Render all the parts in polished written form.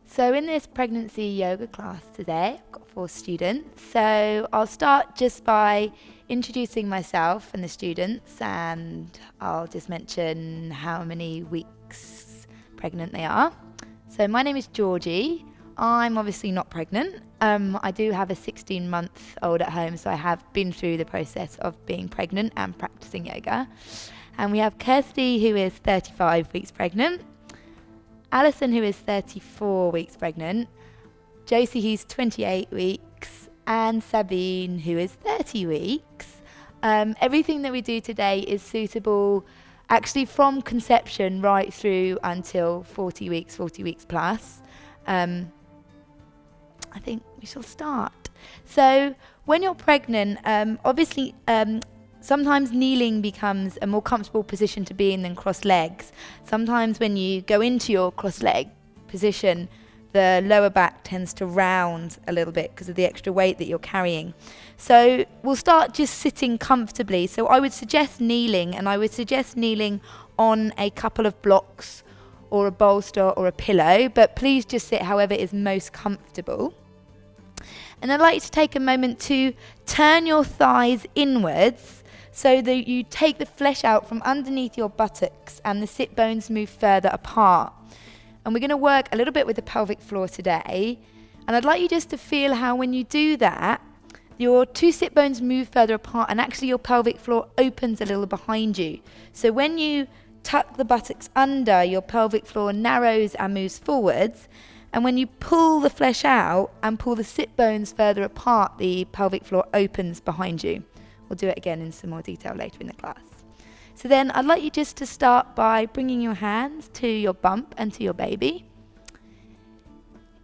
So in this pregnancy yoga class today, I've got 4 students. So I'll start just by introducing myself and the students, and I'll just mention how many weeks pregnant they are. So my name is Georgie. I'm obviously not pregnant. I do have a 16-month-old at home, so I have been through the process of being pregnant and practicing yoga. And we have Kirsty, who is 35 weeks pregnant. Alison, who is 34 weeks pregnant, Josie, who's 28 weeks, and Sabine, who is 30 weeks. Everything that we do today is suitable actually from conception right through until 40 weeks plus. I think we shall start. So when you're pregnant, obviously sometimes kneeling becomes a more comfortable position to be in than crossed legs. Sometimes when you go into your crossed leg position, the lower back tends to round a little bit because of the extra weight that you're carrying. So we'll start just sitting comfortably. So I would suggest kneeling, and I would suggest kneeling on a couple of blocks or a bolster or a pillow, but please just sit however is most comfortable. And I'd like you to take a moment to turn your thighs inwards, so that you take the flesh out from underneath your buttocks and the sit bones move further apart. And we're going to work a little bit with the pelvic floor today. And I'd like you just to feel how when you do that, your 2 sit bones move further apart and actually your pelvic floor opens a little behind you. So when you tuck the buttocks under, your pelvic floor narrows and moves forwards. And when you pull the flesh out and pull the sit bones further apart, the pelvic floor opens behind you. We'll do it again in some more detail later in the class. So then I'd like you just to start by bringing your hands to your bump and to your baby.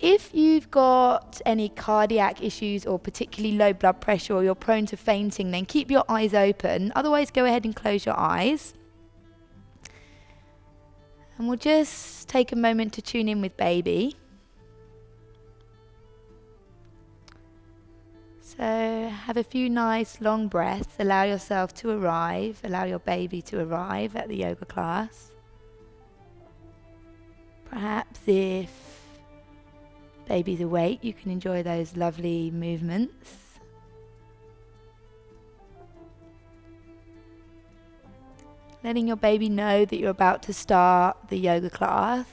If you've got any cardiac issues or particularly low blood pressure, or you're prone to fainting, then keep your eyes open. Otherwise, go ahead and close your eyes. And we'll just take a moment to tune in with baby. So have a few nice long breaths. Allow yourself to arrive. Allow your baby to arrive at the yoga class. Perhaps if baby's awake, you can enjoy those lovely movements. Letting your baby know that you're about to start the yoga class.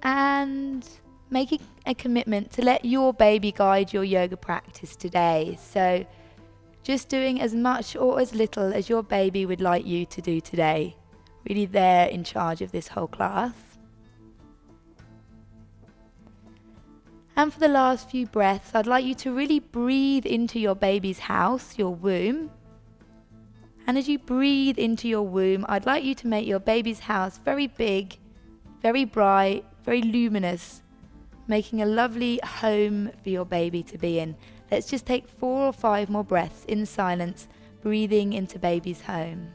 And making a commitment to let your baby guide your yoga practice today. So just doing as much or as little as your baby would like you to do today. Really, they're in charge of this whole class. And for the last few breaths, I'd like you to really breathe into your baby's house, your womb. And as you breathe into your womb, I'd like you to make your baby's house very big, very bright, very luminous, making a lovely home for your baby to be in. Let's just take 4 or 5 more breaths in silence, breathing into baby's home.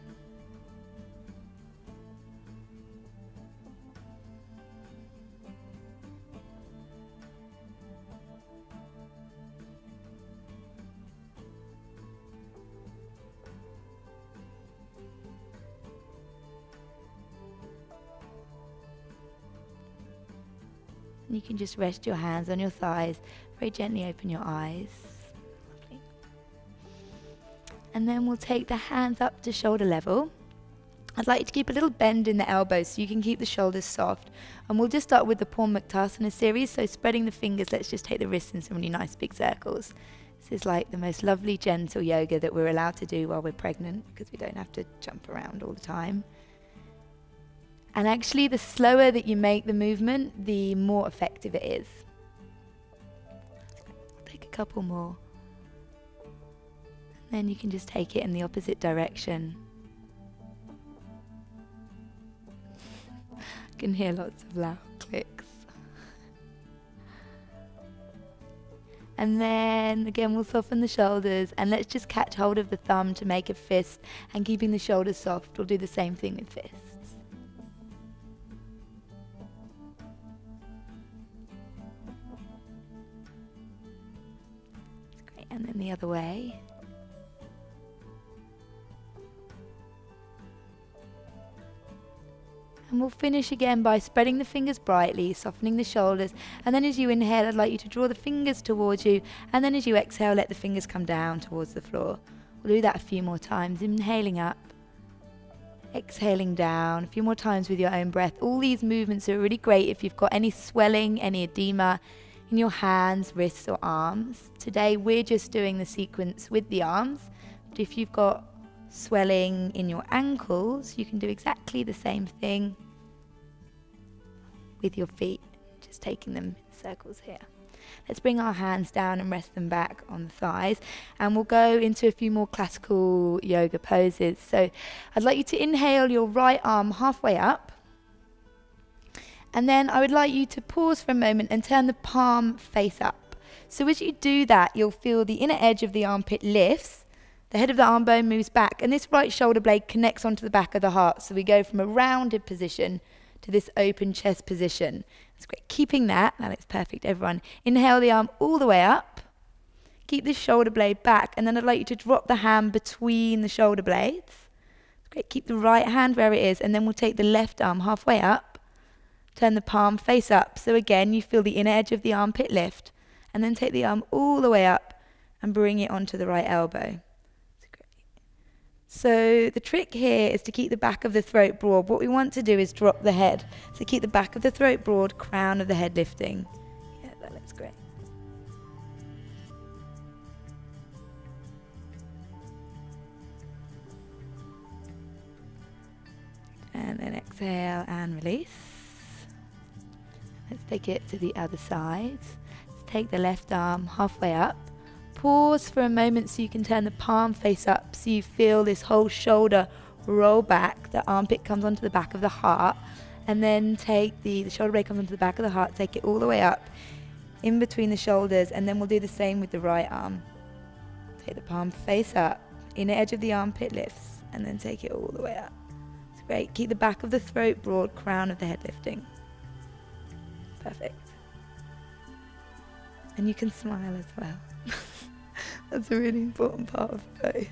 You can just rest your hands on your thighs, very gently open your eyes. Lovely. And then we'll take the hands up to shoulder level. I'd like you to keep a little bend in the elbows so you can keep the shoulders soft. And we'll just start with the Purna series, so spreading the fingers, let's just take the wrists in some really nice big circles. This is like the most lovely gentle yoga that we're allowed to do while we're pregnant, because we don't have to jump around all the time. And actually, the slower that you make the movement, the more effective it is. Take a couple more. And then you can just take it in the opposite direction. I can hear lots of loud clicks. And then again we'll soften the shoulders, and let's just catch hold of the thumb to make a fist, and keeping the shoulders soft, we'll do the same thing with fists. That's great. And then the other way. And we'll finish again by spreading the fingers brightly, softening the shoulders, and then as you inhale, I'd like you to draw the fingers towards you, and then as you exhale, let the fingers come down towards the floor. We'll do that a few more times, inhaling up, exhaling down, a few more times with your own breath. All these movements are really great if you've got any swelling, any edema in your hands, wrists or arms. Today we're just doing the sequence with the arms, but if you've got swelling in your ankles, you can do exactly the same thing with your feet, just taking them in circles here. Let's bring our hands down and rest them back on the thighs, and we'll go into a few more classical yoga poses. So I'd like you to inhale your right arm halfway up, and then I would like you to pause for a moment and turn the palm face up. So as you do that, you'll feel the inner edge of the armpit lifts, the head of the arm bone moves back, and this right shoulder blade connects onto the back of the heart. So we go from a rounded position to this open chest position. That's great. Keeping that looks perfect, everyone. Inhale the arm all the way up. Keep the shoulder blade back, and then I'd like you to drop the hand between the shoulder blades. That's great. Keep the right hand where it is, and then we'll take the left arm halfway up. Turn the palm face up. So again, you feel the inner edge of the armpit lift, and then take the arm all the way up and bring it onto the right elbow. So the trick here is to keep the back of the throat broad. What we want to do is drop the head. So keep the back of the throat broad, crown of the head lifting. Yeah, that looks great. And then exhale and release. Let's take it to the other side. Let's take the left arm halfway up. Pause for a moment so you can turn the palm face up, so you feel this whole shoulder roll back. The armpit comes onto the back of the heart, and then take the shoulder blade comes onto the back of the heart, take it all the way up in between the shoulders, and then we'll do the same with the right arm. Take the palm face up, inner edge of the armpit lifts, and then take it all the way up. It's great. Keep the back of the throat broad, crown of the head lifting. Perfect. And you can smile as well. That's a really important part of the pose.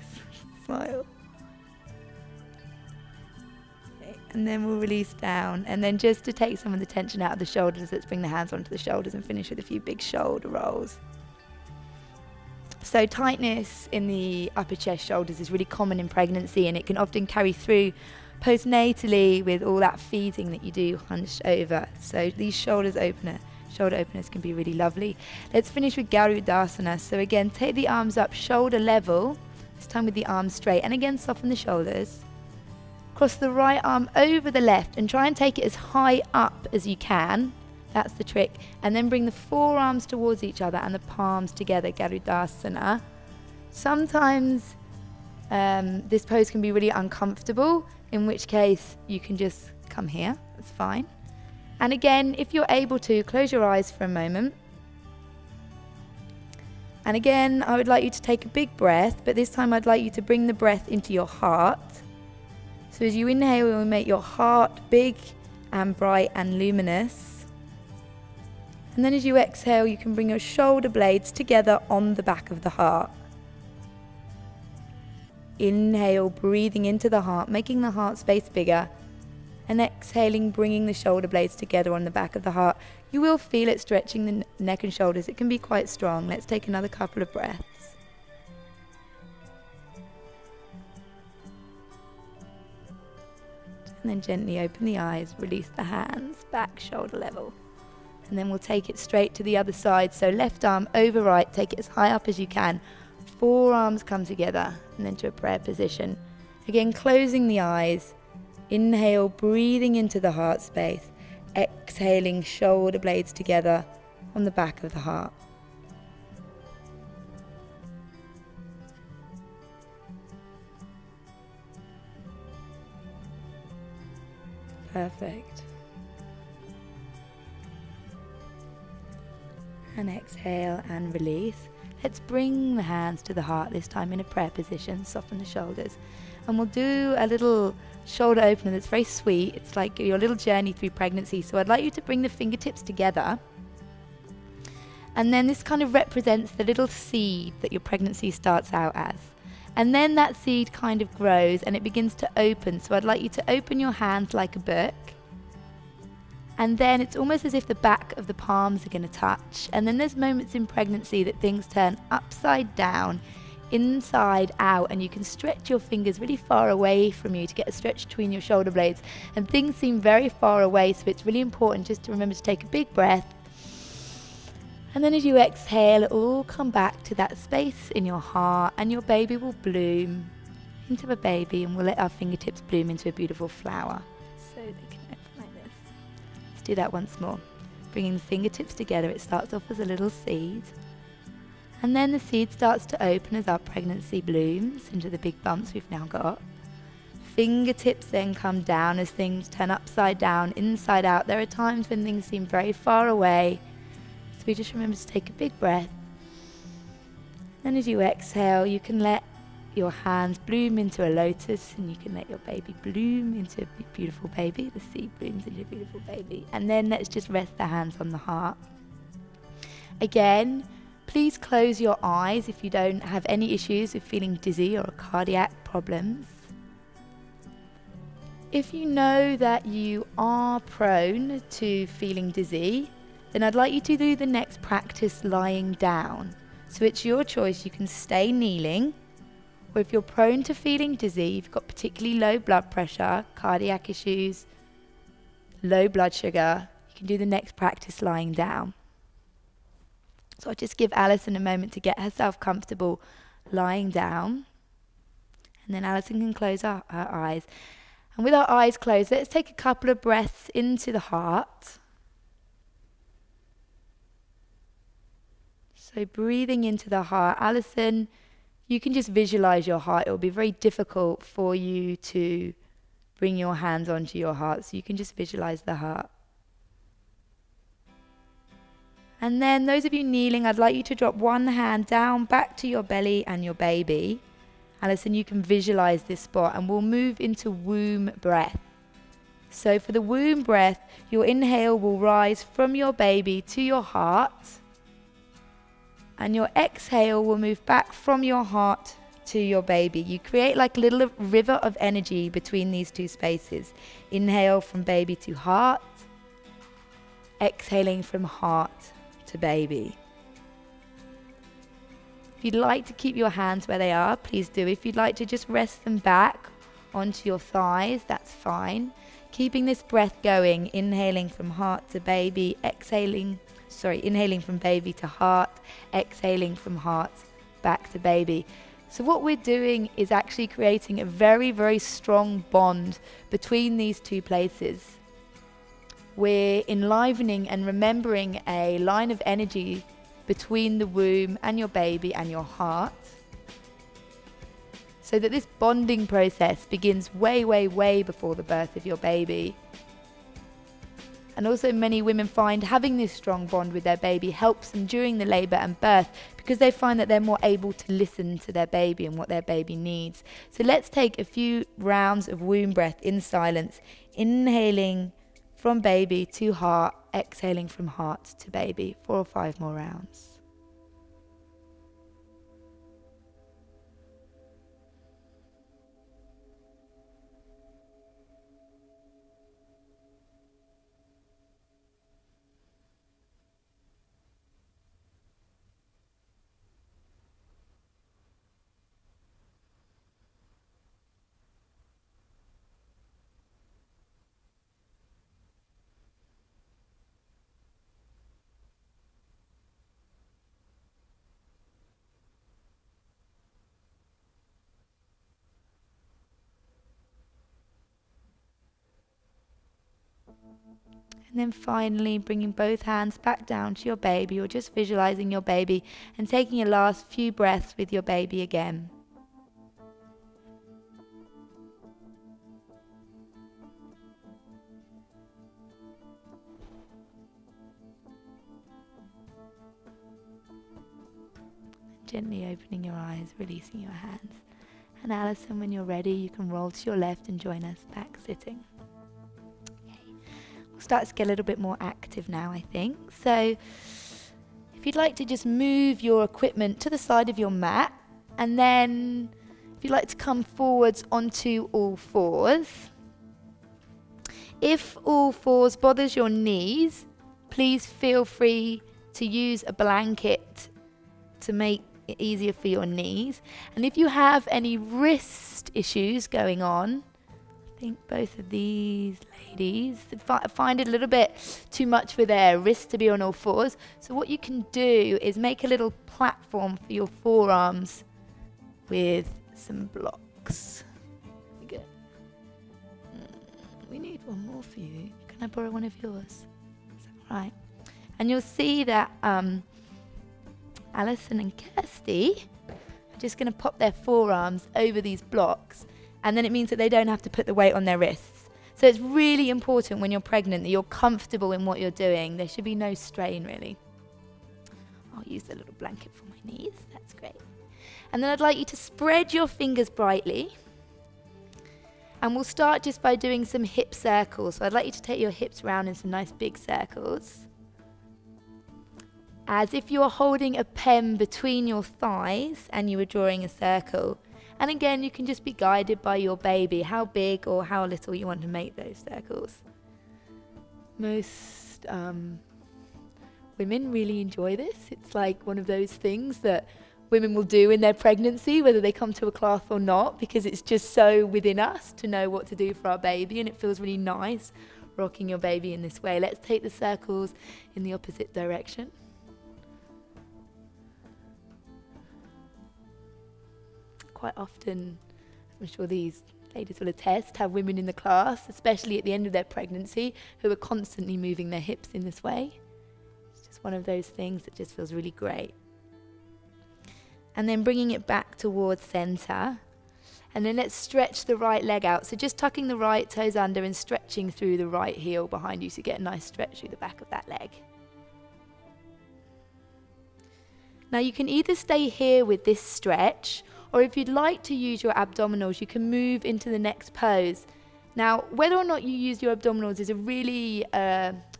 Smile. Okay, and then we'll release down. And then just to take some of the tension out of the shoulders, let's bring the hands onto the shoulders and finish with a few big shoulder rolls. So tightness in the upper chest shoulders is really common in pregnancy, and it can often carry through postnatally with all that feeding that you do hunched over. So these shoulder openers can be really lovely. Let's finish with Garudasana. So again, take the arms up shoulder level, this time with the arms straight, and again soften the shoulders. Cross the right arm over the left and try and take it as high up as you can. That's the trick. And then bring the forearms towards each other and the palms together, Garudasana. Sometimes this pose can be really uncomfortable, in which case you can just come here, that's fine. And again, if you're able to, close your eyes for a moment. And again, I would like you to take a big breath, but this time I'd like you to bring the breath into your heart. So as you inhale, you'll make your heart big and bright and luminous. And then as you exhale, you can bring your shoulder blades together on the back of the heart. Inhale, breathing into the heart, making the heart space bigger. And exhaling, bringing the shoulder blades together on the back of the heart. You will feel it stretching the neck and shoulders. It can be quite strong. Let's take another couple of breaths. And then gently open the eyes, release the hands, back shoulder level. And then we'll take it straight to the other side. So left arm over right, take it as high up as you can. Forearms come together, and then to a prayer position. Again, closing the eyes. Inhale, breathing into the heart space. Exhaling, shoulder blades together on the back of the heart. Perfect. And exhale and release. Let's bring the hands to the heart this time in a prayer position. Soften the shoulders. And we'll do a little shoulder opener that's very sweet. It's like your little journey through pregnancy. So I'd like you to bring the fingertips together. And then this kind of represents the little seed that your pregnancy starts out as. And then that seed kind of grows and it begins to open. So I'd like you to open your hands like a book. And then it's almost as if the back of the palms are going to touch. And then there's moments in pregnancy that things turn upside down, inside out, and you can stretch your fingers really far away from you to get a stretch between your shoulder blades. And things seem very far away, so it's really important just to remember to take a big breath. And then as you exhale, it will all come back to that space in your heart, and your baby will bloom into a baby, and we'll let our fingertips bloom into a beautiful flower. So they can open like this. Let's do that once more. Bringing the fingertips together, it starts off as a little seed. And then the seed starts to open as our pregnancy blooms into the big bumps we've now got. Fingertips then come down as things turn upside down, inside out. There are times when things seem very far away. So we just remember to take a big breath. And as you exhale, you can let your hands bloom into a lotus, and you can let your baby bloom into a beautiful baby. The seed blooms into a beautiful baby. And then let's just rest the hands on the heart. Again, please close your eyes if you don't have any issues with feeling dizzy or cardiac problems. If you know that you are prone to feeling dizzy, then I'd like you to do the next practice lying down. So it's your choice. You can stay kneeling, or if you're prone to feeling dizzy, you've got particularly low blood pressure, cardiac issues, low blood sugar, you can do the next practice lying down. So I'll just give Alison a moment to get herself comfortable lying down. And then Alison can close her eyes. And with our eyes closed, let's take a couple of breaths into the heart. So breathing into the heart. Alison, you can just visualize your heart. It will be very difficult for you to bring your hands onto your heart. So you can just visualize the heart. And then those of you kneeling, I'd like you to drop one hand down back to your belly and your baby. Alison, you can visualize this spot, and we'll move into womb breath. So for the womb breath, your inhale will rise from your baby to your heart, and your exhale will move back from your heart to your baby. You create like a little river of energy between these two spaces. Inhale from baby to heart, exhaling from heart to baby. If you'd like to keep your hands where they are, please do. If you'd like to just rest them back onto your thighs, that's fine. Keeping this breath going, inhaling from heart to baby, inhaling from baby to heart, exhaling from heart back to baby. So what we're doing is actually creating a very, very strong bond between these two places. We're enlivening and remembering a line of energy between the womb and your baby and your heart, so that this bonding process begins way, way, way before the birth of your baby. And also many women find having this strong bond with their baby helps them during the labour and birth, because they find that they're more able to listen to their baby and what their baby needs. So let's take a few rounds of womb breath in silence, inhaling from baby to heart, exhaling from heart to baby. 4 or 5 more rounds. And then finally bringing both hands back down to your baby, or just visualizing your baby and taking your last few breaths with your baby again. gently opening your eyes, releasing your hands. And Alison, when you're ready, you can roll to your left and join us back sitting. Okay. We'll start to get a little bit more active now, I think. So if you'd like to just move your equipment to the side of your mat, and then if you'd like to come forwards onto all fours. If all fours bothers your knees, please feel free to use a blanket to make it easier for your knees. And if you have any wrist issues going on, I think both of these ladies find it a little bit too much for their wrists to be on all fours. So what you can do is make a little platform for your forearms with some blocks. Good. We need one more for you. Can I borrow one of yours? Is that right? And you'll see that Alison and Kirsty are just going to pop their forearms over these blocks, and then it means that they don't have to put the weight on their wrists. So it's really important when you're pregnant that you're comfortable in what you're doing. There should be no strain, really. I'll use the little blanket for my knees. That's great. And then I'd like you to spread your fingers brightly. And we'll start just by doing some hip circles. So I'd like you to take your hips round in some nice big circles, as if you're holding a pen between your thighs and you were drawing a circle. And again, you can just be guided by your baby, how big or how little you want to make those circles. Most women really enjoy this. It's like one of those things that women will do in their pregnancy, whether they come to a class or not, because it's just so within us to know what to do for our baby, and it feels really nice rocking your baby in this way. Let's take the circles in the opposite direction. Quite often, I'm sure these ladies will attest, have women in the class, especially at the end of their pregnancy, who are constantly moving their hips in this way. It's just one of those things that just feels really great. And then bringing it back towards center. And then let's stretch the right leg out. So just tucking the right toes under and stretching through the right heel behind you, so you get a nice stretch through the back of that leg. Now you can either stay here with this stretch, or if you'd like to use your abdominals, you can move into the next pose. Now, whether or not you use your abdominals is a really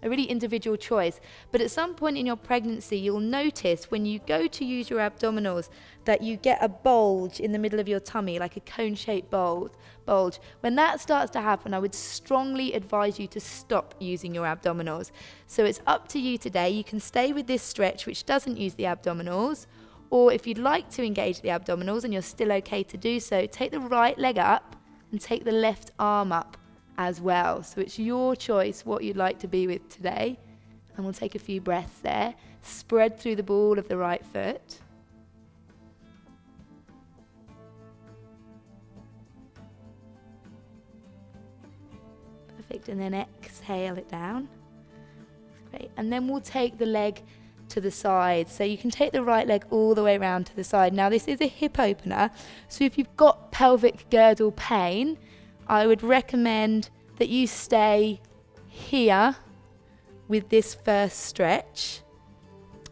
individual choice. But at some point in your pregnancy, you'll notice when you go to use your abdominals that you get a bulge in the middle of your tummy, like a cone-shaped bulge. When that starts to happen, I would strongly advise you to stop using your abdominals. So it's up to you today. You can stay with this stretch, which doesn't use the abdominals. Or if you'd like to engage the abdominals and you're still okay to do so, take the right leg up and take the left arm up as well. So it's your choice what you'd like to be with today. And we'll take a few breaths there. Spread through the ball of the right foot. Perfect. And then exhale it down. Great. And then we'll take the leg to the side. So you can take the right leg all the way around to the side. Now this is a hip opener, so if you've got pelvic girdle pain, I would recommend that you stay here with this first stretch.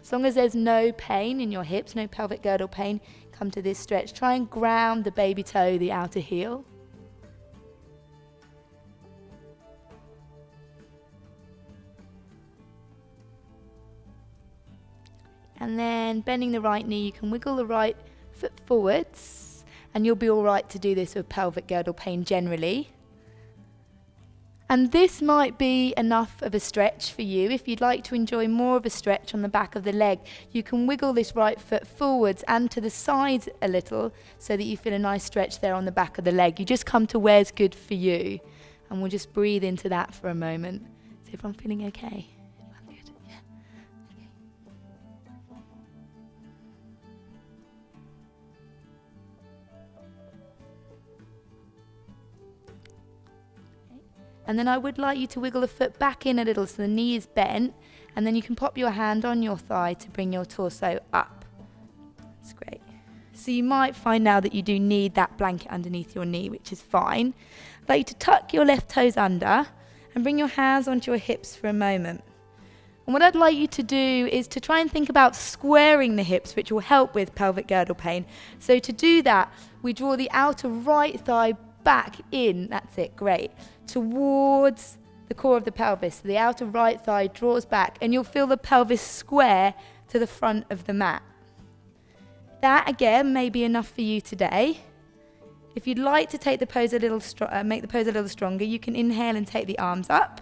As long as there's no pain in your hips, no pelvic girdle pain, come to this stretch. Try and ground the baby toe, the outer heel. And then bending the right knee, you can wiggle the right foot forwards, and you'll be all right to do this with pelvic girdle pain generally. And this might be enough of a stretch for you. If you'd like to enjoy more of a stretch on the back of the leg, you can wiggle this right foot forwards and to the sides a little so that you feel a nice stretch there on the back of the leg. You just come to where's good for you. And we'll just breathe into that for a moment. Is everyone feeling okay? And then I would like you to wiggle the foot back in a little so the knee is bent, and then you can pop your hand on your thigh to bring your torso up. That's great. So you might find now that you do need that blanket underneath your knee, which is fine. I'd like you to tuck your left toes under and bring your hands onto your hips for a moment. And what I'd like you to do is to try and think about squaring the hips, which will help with pelvic girdle pain. So to do that, we draw the outer right thigh back in, that's it, great, towards the core of the pelvis. So the outer right thigh draws back and you'll feel the pelvis square to the front of the mat. That again may be enough for you today. If you'd like to take the pose a little make the pose a little stronger, you can inhale and take the arms up.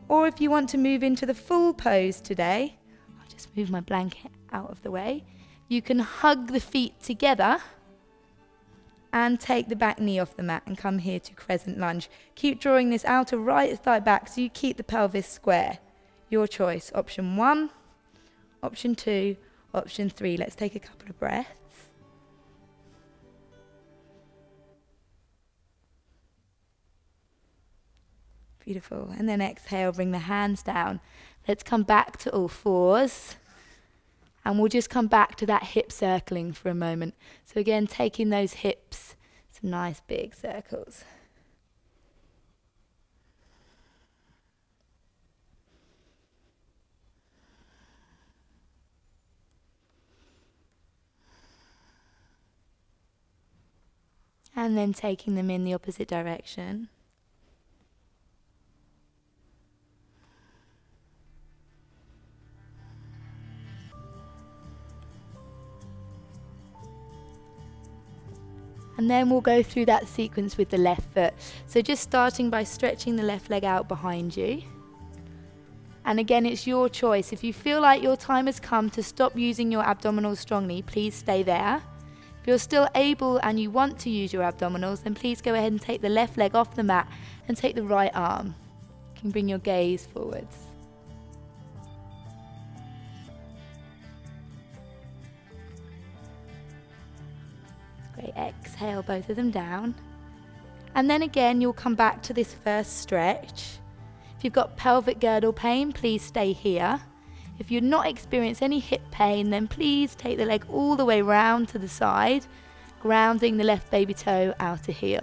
Or if you want to move into the full pose today, I'll just move my blanket out of the way. You can hug the feet together and take the back knee off the mat and come here to crescent lunge. Keep drawing this outer right thigh back so you keep the pelvis square. Your choice, option 1, option 2, option 3. Let's take a couple of breaths. Beautiful. And then exhale, bring the hands down. Let's come back to all fours. And we'll just come back to that hip circling for a moment. So again, taking those hips, some nice big circles. And then taking them in the opposite direction. And then we'll go through that sequence with the left foot. So just starting by stretching the left leg out behind you. And again, it's your choice. If you feel like your time has come to stop using your abdominals strongly, please stay there. If you're still able and you want to use your abdominals, then please go ahead and take the left leg off the mat and take the right arm. You can bring your gaze forwards. Great, exhale both of them down. And then again, you'll come back to this first stretch. If you've got pelvic girdle pain, please stay here. If you're not experiencing any hip pain, then please take the leg all the way round to the side, grounding the left baby toe outer heel.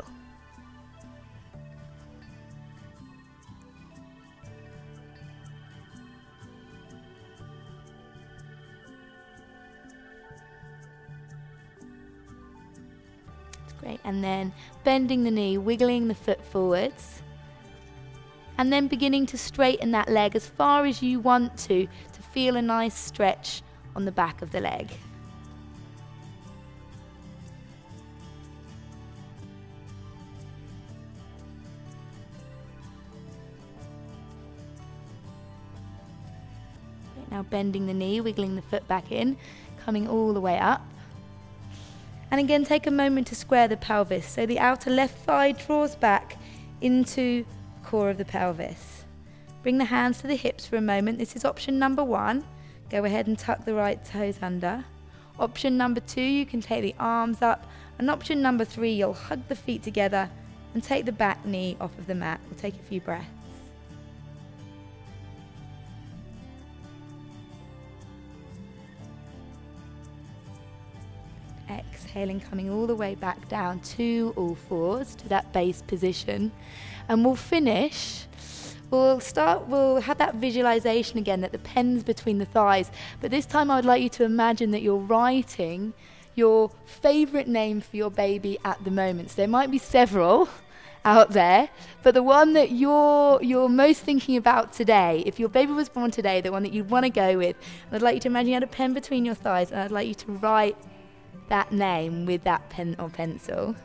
Great, and then bending the knee, wiggling the foot forwards, and then beginning to straighten that leg as far as you want to feel a nice stretch on the back of the leg. Great, now bending the knee, wiggling the foot back in, coming all the way up. And again, take a moment to square the pelvis. So the outer left thigh draws back into the core of the pelvis. Bring the hands to the hips for a moment. This is option number 1. Go ahead and tuck the right toes under. Option number 2, you can take the arms up. And option number 3, you'll hug the feet together and take the back knee off of the mat. We'll take a few breaths. Exhaling, coming all the way back down to all fours, to that base position. And we'll finish, we'll have that visualization again that the pen's between the thighs, but this time I would like you to imagine that you're writing your favorite name for your baby at the moment. So there might be several out there, but the one that you're most thinking about today, if your baby was born today, the one that you'd want to go with, and I'd like you to imagine you had a pen between your thighs, and I'd like you to write that name with that pen or pencil.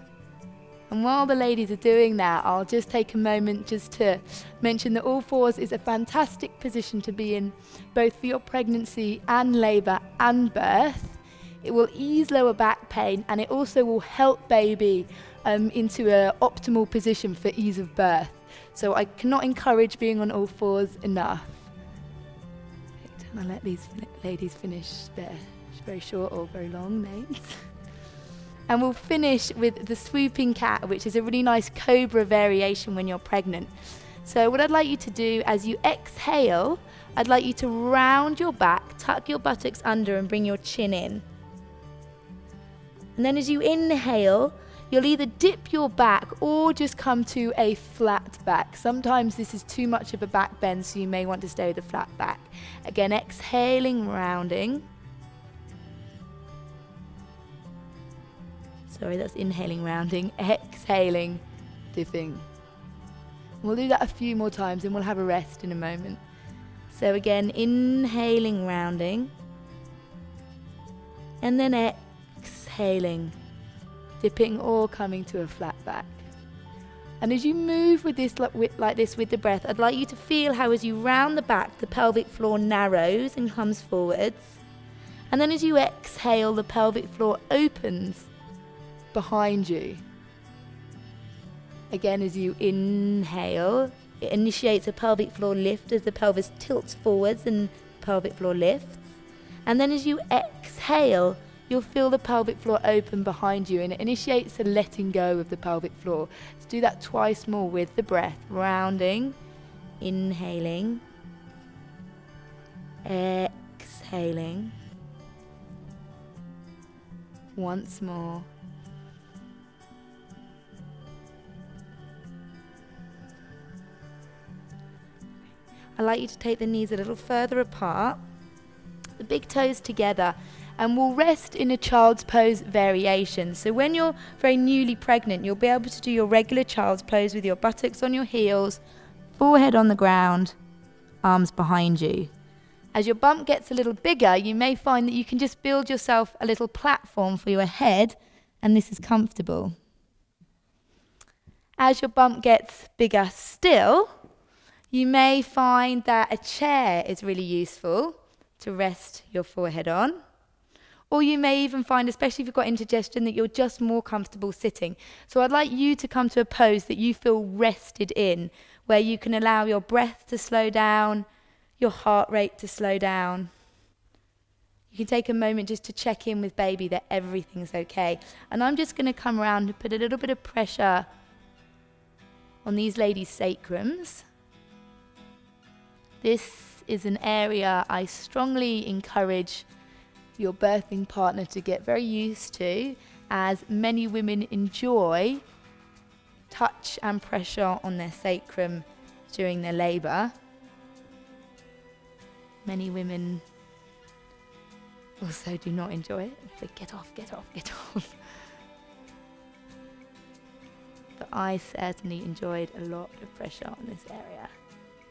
And while the ladies are doing that, I'll just take a moment just to mention that all fours is a fantastic position to be in, both for your pregnancy and labour and birth. It will ease lower back pain, and it also will help baby into an optimal position for ease of birth. So I cannot encourage being on all fours enough. And I'll let these ladies finish their very short or very long names. And we'll finish with the swooping cat, which is a really nice cobra variation when you're pregnant. So what I'd like you to do as you exhale, I'd like you to round your back, tuck your buttocks under and bring your chin in. And then as you inhale, you'll either dip your back or just come to a flat back. Sometimes this is too much of a back bend, so you may want to stay with a flat back. Again, exhaling, rounding. Sorry, that's inhaling, rounding. Exhaling, dipping. We'll do that a few more times and we'll have a rest in a moment. So again, inhaling, rounding. And then exhaling, dipping or coming to a flat back. And as you move with this like this with the breath, I'd like you to feel how as you round the back, the pelvic floor narrows and comes forwards. And then as you exhale, the pelvic floor opens behind you. Again, as you inhale, it initiates a pelvic floor lift as the pelvis tilts forwards and the pelvic floor lifts. And then as you exhale, you'll feel the pelvic floor open behind you, and it initiates a letting go of the pelvic floor. Let's do that twice more with the breath. Rounding, inhaling, exhaling. Once more. I'd like you to take the knees a little further apart, the big toes together, and we'll rest in a child's pose variation. So when you're very newly pregnant, you'll be able to do your regular child's pose with your buttocks on your heels, forehead on the ground, arms behind you. As your bump gets a little bigger, you may find that you can just build yourself a little platform for your head, and this is comfortable. As your bump gets bigger still, you may find that a chair is really useful to rest your forehead on. Or you may even find, especially if you've got indigestion, that you're just more comfortable sitting. So I'd like you to come to a pose that you feel rested in, where you can allow your breath to slow down, your heart rate to slow down. You can take a moment just to check in with baby that everything's okay. And I'm just going to come around and put a little bit of pressure on these ladies' sacrums. This is an area I strongly encourage your birthing partner to get very used to, as many women enjoy touch and pressure on their sacrum during their labour. Many women also do not enjoy it. They get off, get off, get off. But I certainly enjoyed a lot of pressure on this area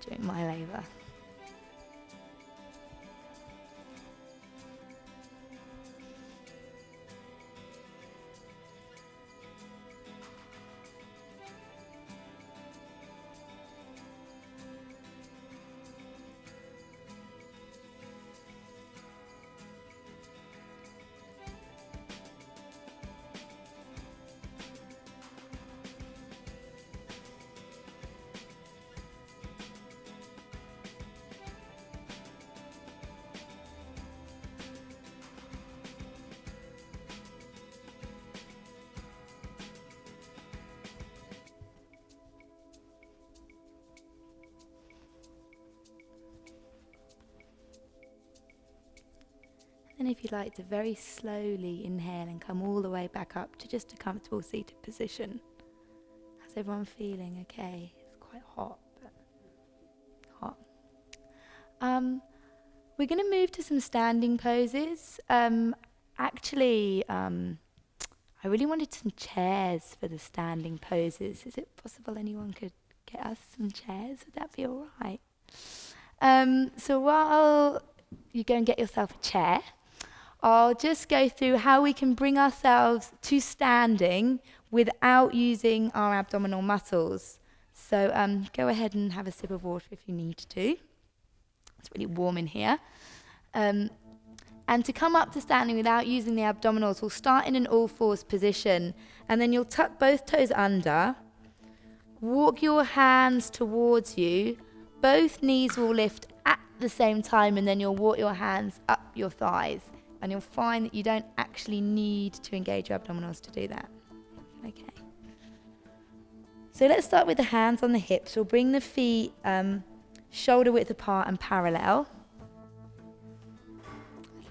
during my labour. And if you'd like to very slowly inhale and come all the way back up to just a comfortable seated position. How's everyone feeling? Okay, it's quite hot, but hot. We're going to move to some standing poses. Actually, I really wanted some chairs for the standing poses. Is it possible anyone could get us some chairs? Would that be all right? So while you go and get yourself a chair, I'll just go through how we can bring ourselves to standing without using our abdominal muscles. So go ahead and have a sip of water if you need to. It's really warm in here. And to come up to standing without using the abdominals, we'll start in an all-fours position, and then you'll tuck both toes under, walk your hands towards you, both knees will lift at the same time, and then you'll walk your hands up your thighs. And you'll find that you don't actually need to engage your abdominals to do that. Okay. So let's start with the hands on the hips. We'll bring the feet shoulder width apart and parallel.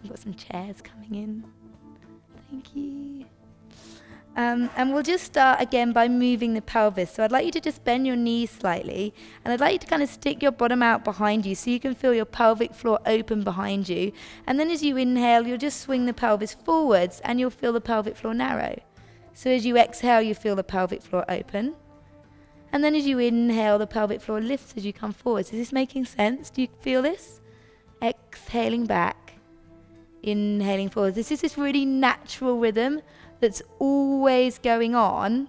We've got some chairs coming in. Thank you. And we'll just start again by moving the pelvis. So I'd like you to just bend your knees slightly, and I'd like you to kind of stick your bottom out behind you so you can feel your pelvic floor open behind you. And then as you inhale, you'll just swing the pelvis forwards and you'll feel the pelvic floor narrow. So as you exhale, you feel the pelvic floor open. And then as you inhale, the pelvic floor lifts as you come forwards. Is this making sense? Do you feel this? Exhaling back, inhaling forwards. This is this really natural rhythm that's always going on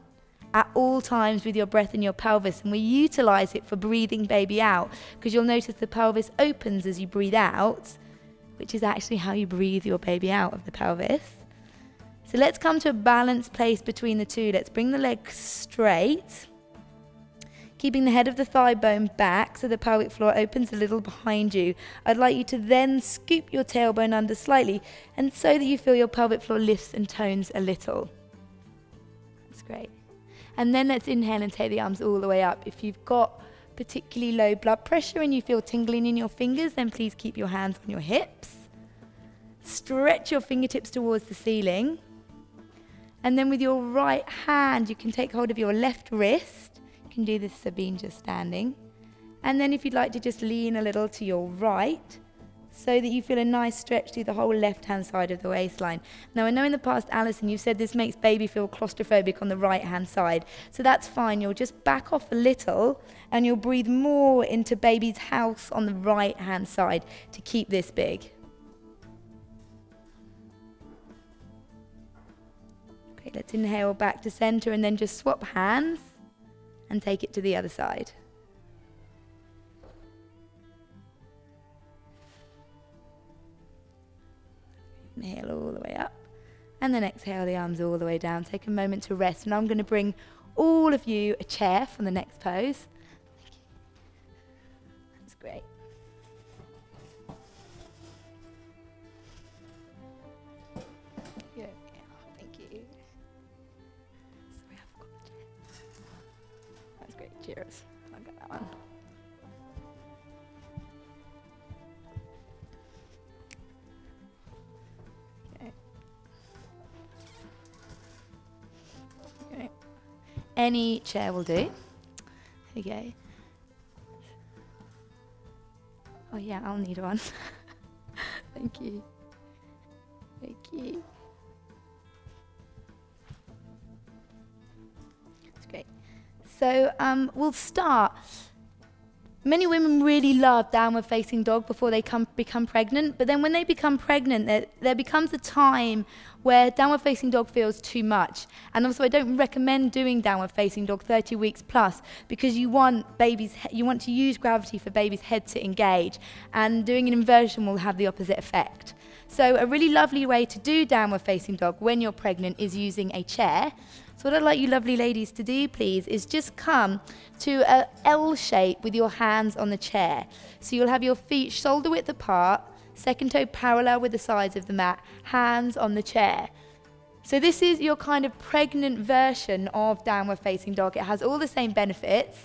at all times with your breath in your pelvis, and we utilize it for breathing baby out, because you'll notice the pelvis opens as you breathe out, which is actually how you breathe your baby out of the pelvis. So let's come to a balanced place between the two. Let's bring the legs straight, keeping the head of the thigh bone back so the pelvic floor opens a little behind you. I'd like you to then scoop your tailbone under slightly, and so that you feel your pelvic floor lifts and tones a little. That's great. And then let's inhale and take the arms all the way up. If you've got particularly low blood pressure and you feel tingling in your fingers, then please keep your hands on your hips. Stretch your fingertips towards the ceiling. And then with your right hand, you can take hold of your left wrist. You can do this, Sabine, just standing. And then if you'd like to just lean a little to your right so that you feel a nice stretch through the whole left-hand side of the waistline. Now, I know in the past, Alison, you said this makes baby feel claustrophobic on the right-hand side. So that's fine. You'll just back off a little and you'll breathe more into baby's house on the right-hand side to keep this big. Okay, let's inhale back to center and then just swap hands and take it to the other side. Inhale all the way up, and then exhale the arms all the way down. Take a moment to rest, and I'm going to bring all of you a chair for the next pose. Thank you. That's great. Yeah, thank you. Sorry, I forgot the chair. That's great. Cheers. I'll get that one. Okay. Any chair will do. There we go. Oh yeah, I'll need one. Thank you. Thank you. That's great. So we'll start. Many women really love downward facing dog before they become pregnant, but then when they become pregnant, there becomes a time where downward facing dog feels too much. And also I don't recommend doing downward facing dog 30 weeks plus, because you want to use gravity for baby's head to engage, and doing an inversion will have the opposite effect. So a really lovely way to do downward facing dog when you're pregnant is using a chair. So what I'd like you lovely ladies to do, please, is just come to an L shape with your hands on the chair. So you'll have your feet shoulder width apart, second toe parallel with the sides of the mat, hands on the chair. So this is your kind of pregnant version of downward facing dog. It has all the same benefits.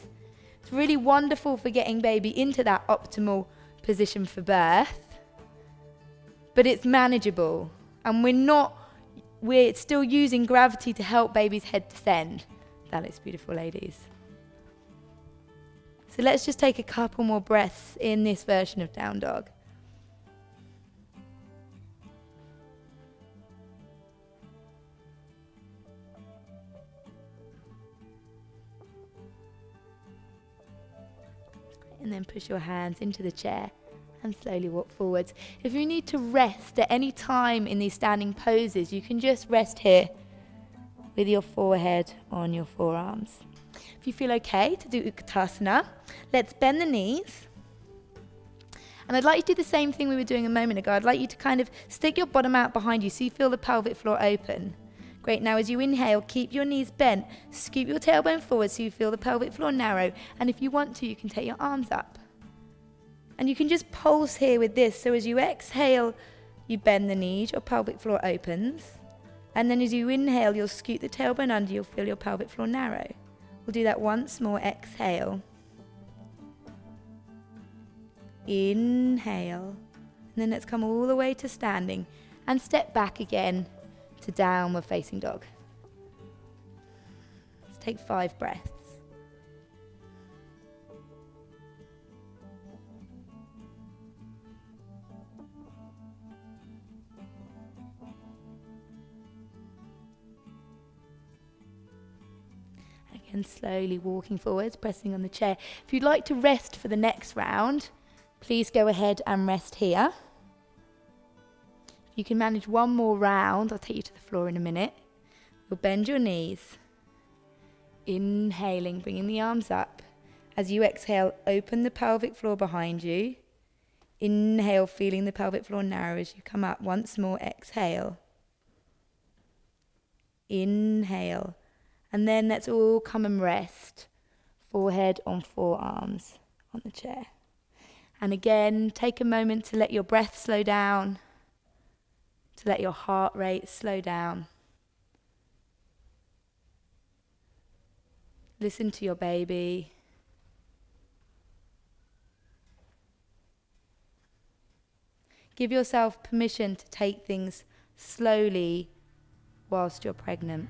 It's really wonderful for getting baby into that optimal position for birth, but it's manageable, and we're still using gravity to help baby's head descend. That looks beautiful, ladies. So let's just take a couple more breaths in this version of down dog. And then push your hands into the chair and slowly walk forwards. If you need to rest at any time in these standing poses, you can just rest here with your forehead on your forearms. If you feel okay to do Utkatasana, let's bend the knees. And I'd like you to do the same thing we were doing a moment ago. I'd like you to kind of stick your bottom out behind you so you feel the pelvic floor open. Great, now as you inhale, keep your knees bent, scoop your tailbone forward so you feel the pelvic floor narrow, and if you want to, you can take your arms up. And you can just pulse here with this. So as you exhale, you bend the knees, your pelvic floor opens. And then as you inhale, you'll scoot the tailbone under, you'll feel your pelvic floor narrow. We'll do that once more. Exhale. Inhale. And then let's come all the way to standing and step back again to downward facing dog. Take 5 breaths. Again, slowly walking forwards, pressing on the chair. If you'd like to rest for the next round, please go ahead and rest here. If you can manage one more round, I'll take you to the floor in a minute. You'll bend your knees. Inhaling, bringing the arms up. As you exhale, open the pelvic floor behind you. Inhale, feeling the pelvic floor narrow as you come up. Once more, exhale. Inhale. And then let's all come and rest. Forehead on forearms on the chair. And again, take a moment to let your breath slow down, to let your heart rate slow down. Listen to your baby. Give yourself permission to take things slowly whilst you're pregnant.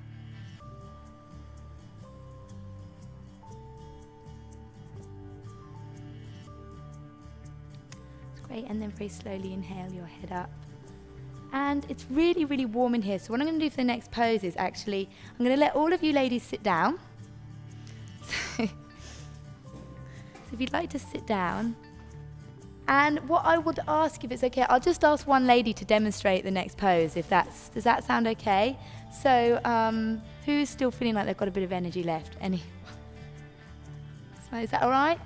Great, and then very slowly inhale your head up. And it's really, really warm in here. So what I'm going to do for the next pose is actually, I'm going to let all of you ladies sit down. So if you'd like to sit down. And what I would ask, if it's okay, I'll just ask one lady to demonstrate the next pose, if that's, does that sound okay? So who's still feeling like they've got a bit of energy left? Any? So is that all right?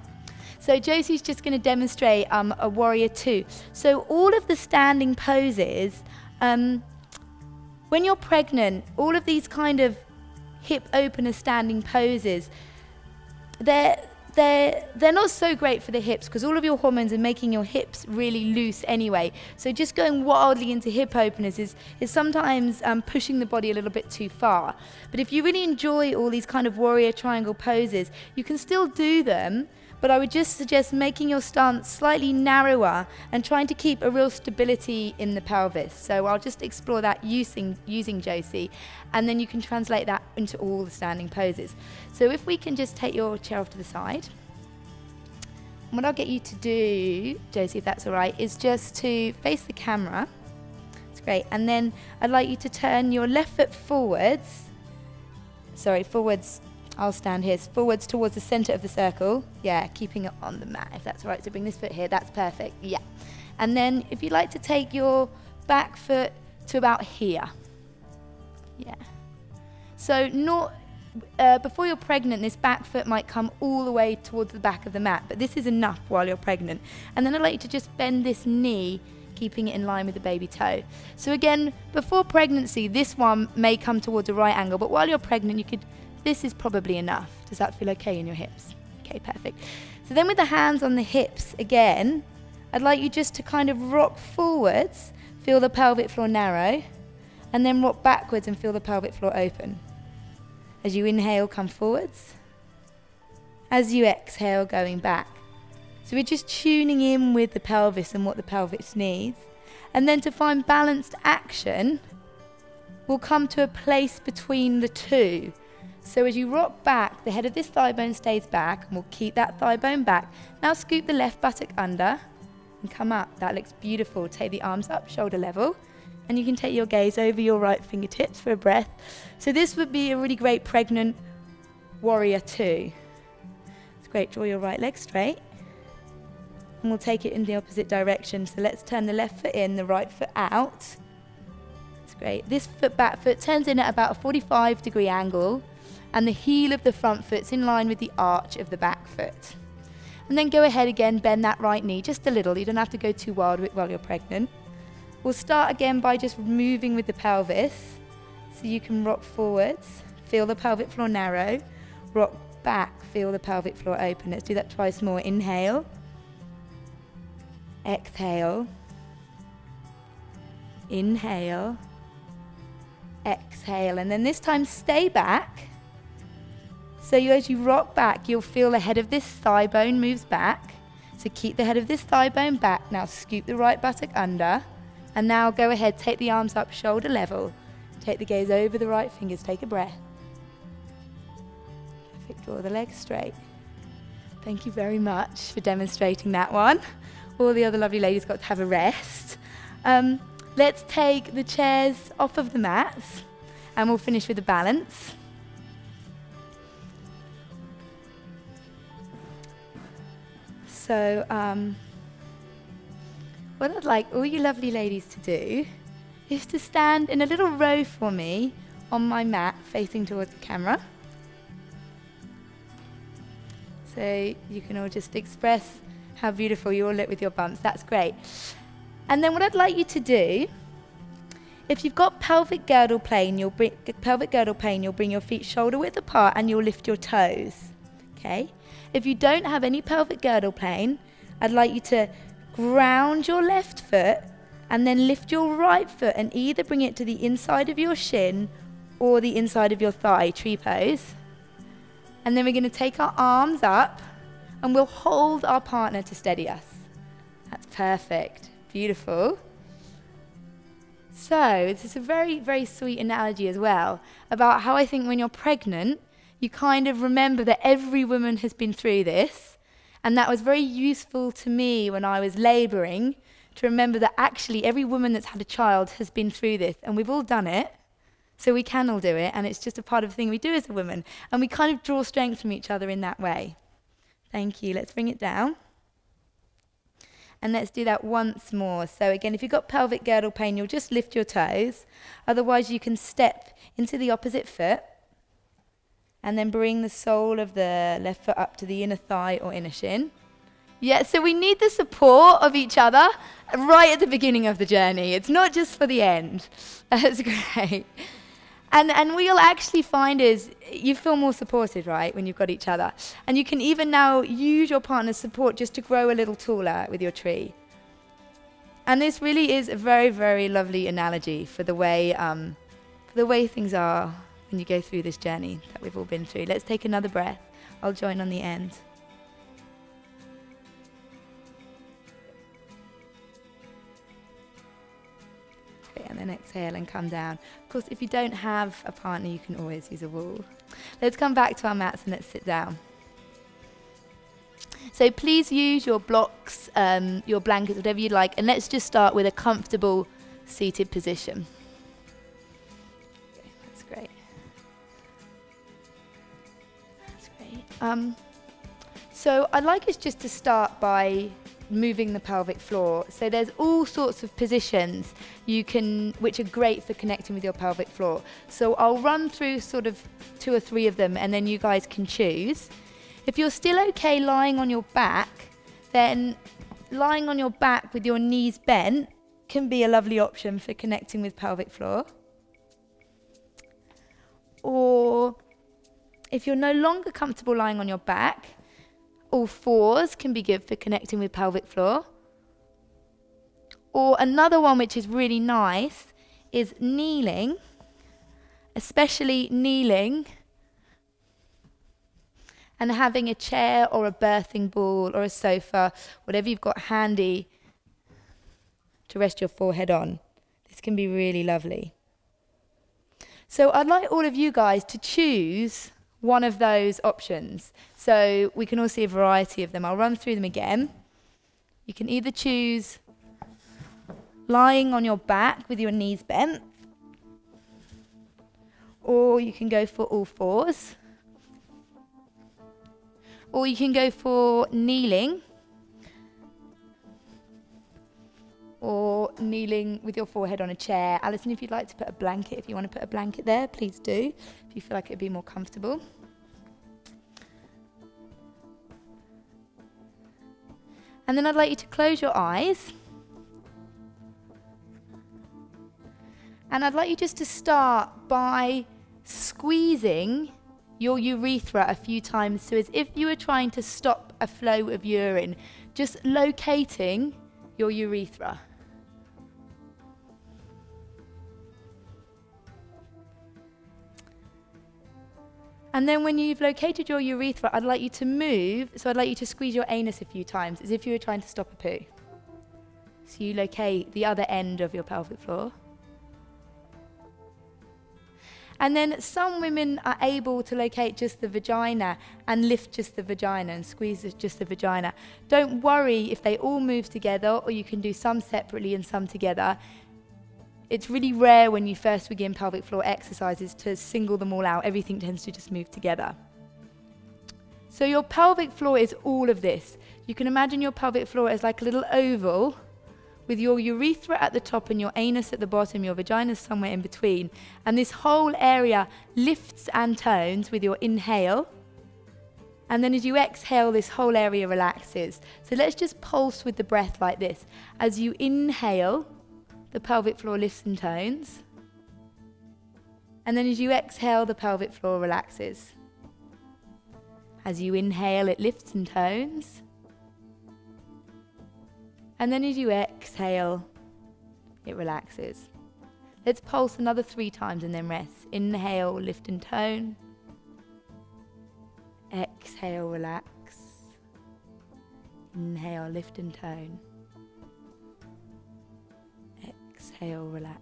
So Josie's just going to demonstrate a warrior 2. So all of the standing poses, when you're pregnant, all of these kind of hip opener standing poses, they're not so great for the hips because all of your hormones are making your hips really loose anyway. So just going wildly into hip openers is sometimes pushing the body a little bit too far. But if you really enjoy all these kind of warrior triangle poses, you can still do them. But I would just suggest making your stance slightly narrower and trying to keep a real stability in the pelvis. So I'll just explore that using Josie, and then you can translate that into all the standing poses. So if we can just take your chair off to the side. And what I'll get you to do, Josie, if that's all right, is just to face the camera. That's great. And then I'd like you to turn your left foot forwards. Sorry, forwards. I'll stand here, forwards towards the center of the circle. Yeah, keeping it on the mat, if that's right. So bring this foot here, that's perfect, yeah. And then if you'd like to take your back foot to about here. Yeah. So not, before you're pregnant, this back foot might come all the way towards the back of the mat, but this is enough while you're pregnant. And then I'd like you to just bend this knee, keeping it in line with the baby toe. So again, before pregnancy, this one may come towards a right angle, but while you're pregnant, you could, this is probably enough. Does that feel okay in your hips? Okay, perfect. So then with the hands on the hips, again, I'd like you just to kind of rock forwards, feel the pelvic floor narrow, and then rock backwards and feel the pelvic floor open. As you inhale, come forwards. As you exhale, going back. So we're just tuning in with the pelvis and what the pelvis needs. And then to find balanced action, we'll come to a place between the two. So as you rock back, the head of this thigh bone stays back, and we'll keep that thigh bone back. Now scoop the left buttock under and come up. That looks beautiful. Take the arms up, shoulder level, and you can take your gaze over your right fingertips for a breath. So this would be a really great pregnant warrior 2. It's great. Draw your right leg straight, and we'll take it in the opposite direction. So let's turn the left foot in, the right foot out. That's great. This back foot turns in at about a 45-degree angle, and the heel of the front foot's in line with the arch of the back foot. And then go ahead again, bend that right knee just a little. You don't have to go too wild with it while you're pregnant. We'll start again by just moving with the pelvis. So you can rock forwards, feel the pelvic floor narrow, rock back, feel the pelvic floor open. Let's do that twice more. Inhale, exhale, inhale, exhale, and then this time stay back. So as you rock back, you'll feel the head of this thigh bone moves back. So keep the head of this thigh bone back. Now scoop the right buttock under. And now go ahead, take the arms up, shoulder level. Take the gaze over the right fingers, take a breath. Perfect, draw the legs straight. Thank you very much for demonstrating that one. All the other lovely ladies got to have a rest. Let's take the chairs off of the mats and we'll finish with a balance. So what I'd like all you lovely ladies to do is to stand in a little row for me on my mat facing towards the camera. So you can all just express how beautiful you all look with your bumps. That's great. And then what I'd like you to do, if you've got pelvic girdle pain, you'll bring your feet shoulder width apart and you'll lift your toes. Okay? If you don't have any pelvic girdle pain, I'd like you to ground your left foot and then lift your right foot and either bring it to the inside of your shin or the inside of your thigh, tree pose. And then we're going to take our arms up and we'll hold our partner to steady us. That's perfect. Beautiful. So this is a very, very sweet analogy as well about how I think when you're pregnant, you kind of remember that every woman has been through this. And that was very useful to me when I was labouring, to remember that actually every woman that's had a child has been through this, and we've all done it. So we can all do it, and it's just a part of the thing we do as a woman. And we kind of draw strength from each other in that way. Thank you. Let's bring it down. And let's do that once more. So again, if you've got pelvic girdle pain, you'll just lift your toes. Otherwise, you can step into the opposite foot and then bring the sole of the left foot up to the inner thigh or inner shin. Yeah, so we need the support of each other right at the beginning of the journey. It's not just for the end. That's great. And what you'll actually find is you feel more supported, right, when you've got each other. And you can even now use your partner's support just to grow a little taller with your tree. And this really is a very, very lovely analogy for the way things are when you go through this journey that we've all been through. Let's take another breath. I'll join on the end. And then exhale and come down. Of course, if you don't have a partner, you can always use a wall. Let's come back to our mats and let's sit down. So please use your blocks, your blankets, whatever you like, and let's just start with a comfortable seated position. Okay, that's great. That's great. So I'd like us just to start by moving the pelvic floor. So there's all sorts of positions which are great for connecting with your pelvic floor. So I'll run through sort of 2 or 3 of them and then you guys can choose. If you're still okay lying on your back, then lying on your back with your knees bent can be a lovely option for connecting with pelvic floor. Or if you're no longer comfortable lying on your back, all fours can be good for connecting with pelvic floor. Or another one which is really nice is kneeling, especially kneeling and having a chair or a birthing ball or a sofa, whatever you've got handy to rest your forehead on. This can be really lovely. So I'd like all of you guys to choose one of those options. So we can all see a variety of them. I'll run through them again. You can either choose lying on your back with your knees bent, or you can go for all fours, or you can go for kneeling, or kneeling with your forehead on a chair. Alison, if you'd like to put a blanket, if you want to put a blanket there, please do, if you feel like it'd be more comfortable. And then I'd like you to close your eyes. And I'd like you just to start by squeezing your urethra a few times, so as if you were trying to stop a flow of urine, just locating your urethra. And then when you've located your urethra, I'd like you to move, so I'd like you to squeeze your anus a few times, as if you were trying to stop a poo. So you locate the other end of your pelvic floor. And then some women are able to locate just the vagina and lift just the vagina and squeeze just the vagina. Don't worry if they all move together, or you can do some separately and some together. It's really rare when you first begin pelvic floor exercises to single them all out. Everything tends to just move together. So your pelvic floor is all of this. You can imagine your pelvic floor as like a little oval with your urethra at the top and your anus at the bottom, your vagina somewhere in between. And this whole area lifts and tones with your inhale. And then as you exhale, this whole area relaxes. So let's just pulse with the breath like this. As you inhale, the pelvic floor lifts and tones. And then as you exhale, the pelvic floor relaxes. As you inhale, it lifts and tones. And then as you exhale, it relaxes. Let's pulse another 3 times and then rest. Inhale, lift and tone. Exhale, relax. Inhale, lift and tone. Exhale, relax.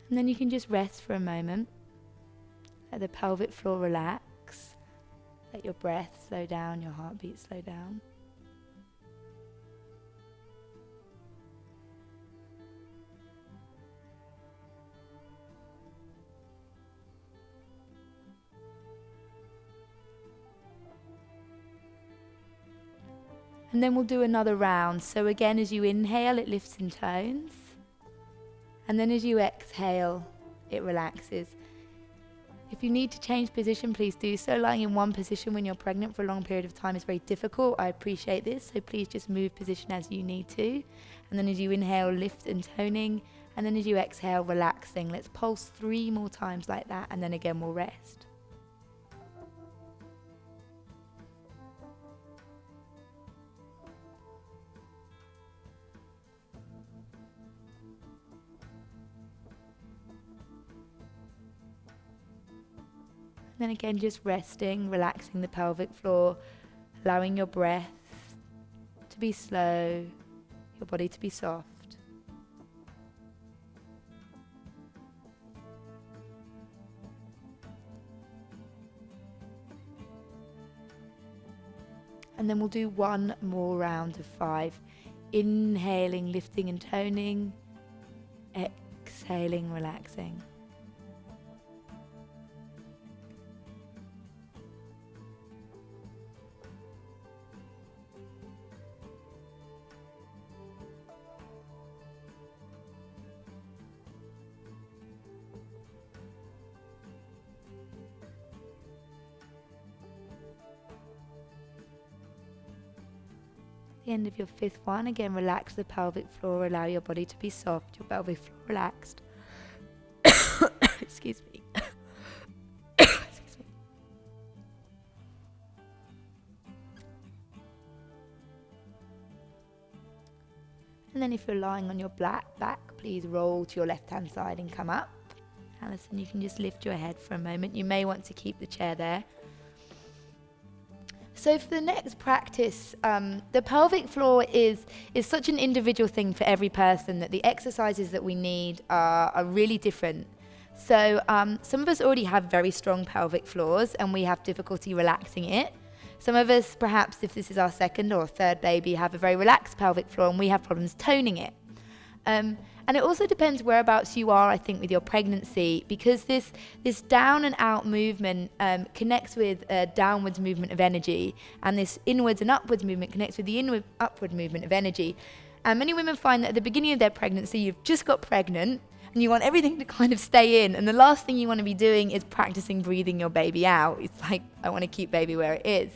And then you can just rest for a moment. Let the pelvic floor relax. Let your breath slow down, your heartbeat slow down. And then we'll do another round. So again, as you inhale, it lifts and tones. And then as you exhale, it relaxes. If you need to change position, please do so. Lying in one position when you're pregnant for a long period of time is very difficult. I appreciate this, so please just move position as you need to. And then as you inhale, lift and toning. And then as you exhale, relaxing. Let's pulse 3 more times like that, and then again we'll rest. Then again, just resting, relaxing the pelvic floor, allowing your breath to be slow, your body to be soft. And then we'll do 1 more round of 5. Inhaling, lifting and toning. Exhaling, relaxing. The end of your 5th one, again relax the pelvic floor, allow your body to be soft, your pelvic floor relaxed. Excuse me. Excuse me. And then if you're lying on your back, please roll to your left hand side and come up. Alison, you can just lift your head for a moment. You may want to keep the chair there. So for the next practice, the pelvic floor is such an individual thing for every person that the exercises that we need are really different. So some of us already have very strong pelvic floors and we have difficulty relaxing it. Some of us, perhaps if this is our 2nd or 3rd baby, have a very relaxed pelvic floor and we have problems toning it. And it also depends whereabouts you are, I think, with your pregnancy, because this down and out movement connects with a downwards movement of energy, and this inwards and upwards movement connects with the upward movement of energy. And many women find that at the beginning of their pregnancy, you've just got pregnant, and you want everything to kind of stay in, and the last thing you want to be doing is practicing breathing your baby out. It's like, I want to keep baby where it is.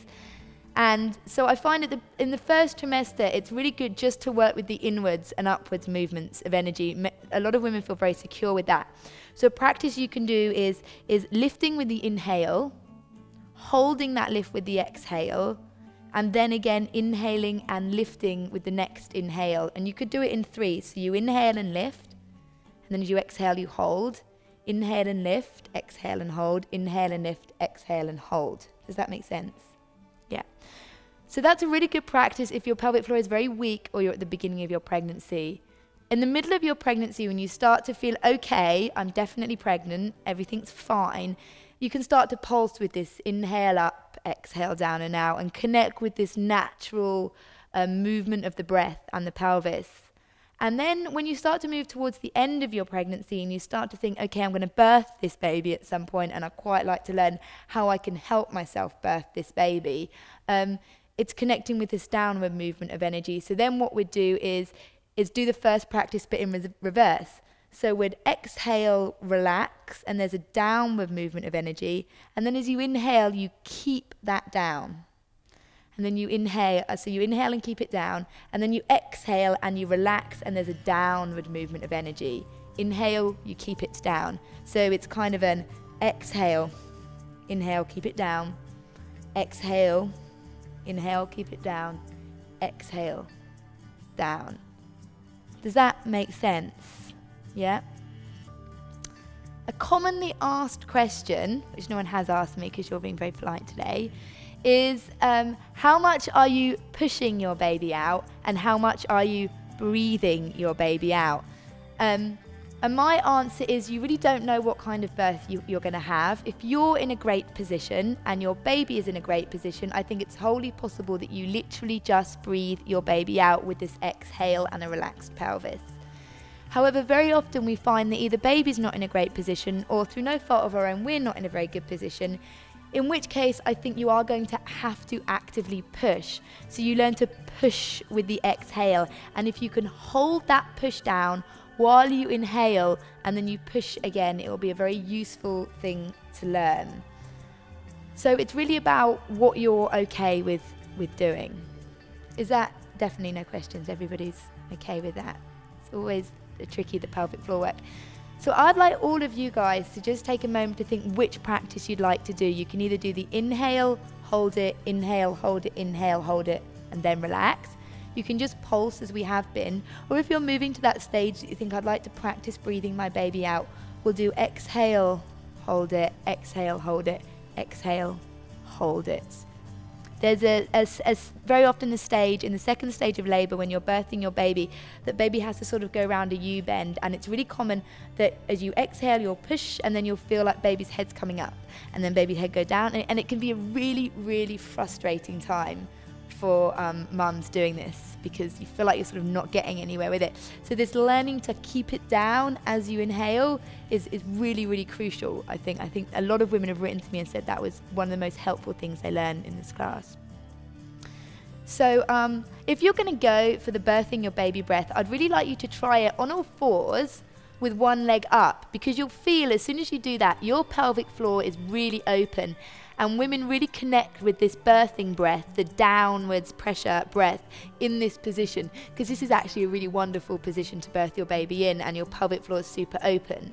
And so I find that in the first trimester, it's really good just to work with the inwards and upwards movements of energy. A lot of women feel very secure with that. So a practice you can do is lifting with the inhale, holding that lift with the exhale, and then again inhaling and lifting with the next inhale. And you could do it in 3. So you inhale and lift, and then as you exhale, you hold. Inhale and lift, exhale and hold. Inhale and lift, exhale and hold. Does that make sense? Yeah. So that's a really good practice if your pelvic floor is very weak or you're at the beginning of your pregnancy. In the middle of your pregnancy, when you start to feel, okay, I'm definitely pregnant, everything's fine, you can start to pulse with this inhale up, exhale down and out, and connect with this natural movement of the breath and the pelvis. And then when you start to move towards the end of your pregnancy and you start to think, okay, I'm going to birth this baby at some point, and I quite like to learn how I can help myself birth this baby, it's connecting with this downward movement of energy. So then what we'd do is do the first practice but in reverse. So we'd exhale, relax, and there's a downward movement of energy. And then as you inhale, you keep that down. And then you inhale, so you inhale and keep it down. And then you exhale and you relax, and there's a downward movement of energy. Inhale, you keep it down. So it's kind of an exhale, inhale, keep it down. Exhale, inhale, keep it down. Exhale, down. Does that make sense? Yeah? A commonly asked question, which no one has asked me because you're being very polite today, is how much are you pushing your baby out and how much are you breathing your baby out? And my answer is you really don't know what kind of birth you're going to have. If you're in a great position and your baby is in a great position, I think it's wholly possible that you literally just breathe your baby out with this exhale and a relaxed pelvis. However, very often we find that either baby's not in a great position or through no fault of our own, we're not in a very good position, in which case I think you are going to have to actively push. So you learn to push with the exhale, and if you can hold that push down while you inhale and then you push again, it will be a very useful thing to learn. So it's really about what you're okay with doing. Is that definitely no questions? Everybody's okay with that? It's always tricky, the pelvic floor work. So I'd like all of you guys to just take a moment to think which practice you'd like to do. You can either do the inhale, hold it, inhale, hold it, inhale, hold it, and then relax. You can just pulse as we have been, or if you're moving to that stage that you think I'd like to practice breathing my baby out, we'll do exhale, hold it, exhale, hold it, exhale, hold it. There's very often a stage, in the second stage of labour when you're birthing your baby, that baby has to sort of go around a U-bend, and it's really common that as you exhale you'll push and then you'll feel like baby's head's coming up and then baby's head go down, and it can be a really, really frustrating time for mums doing this because you feel like you're sort of not getting anywhere with it. So this learning to keep it down as you inhale is really, really crucial, I think. I think a lot of women have written to me and said that was one of the most helpful things they learned in this class. So if you're going to go for the birthing your baby breath, I'd really like you to try it on all fours with one leg up, because you'll feel as soon as you do that, your pelvic floor is really open. And women really connect with this birthing breath, the downwards pressure breath in this position, because this is actually a really wonderful position to birth your baby in, and your pelvic floor is super open.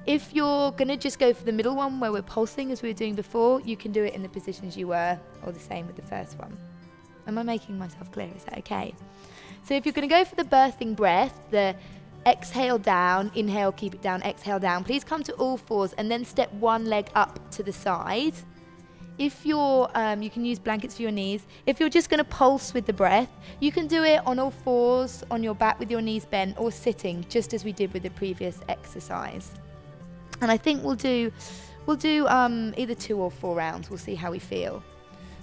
If you're going to just go for the middle one where we're pulsing as we were doing before, you can do it in the positions you were, or the same with the first one. Am I making myself clear? Is that okay? So if you're going to go for the birthing breath, the exhale down, inhale, keep it down, exhale down, please come to all fours and then step one leg up to the side. If you're, you can use blankets for your knees. If you're just going to pulse with the breath, you can do it on all fours, on your back with your knees bent, or sitting, just as we did with the previous exercise. And I think we'll do either 2 or 4 rounds. We'll see how we feel.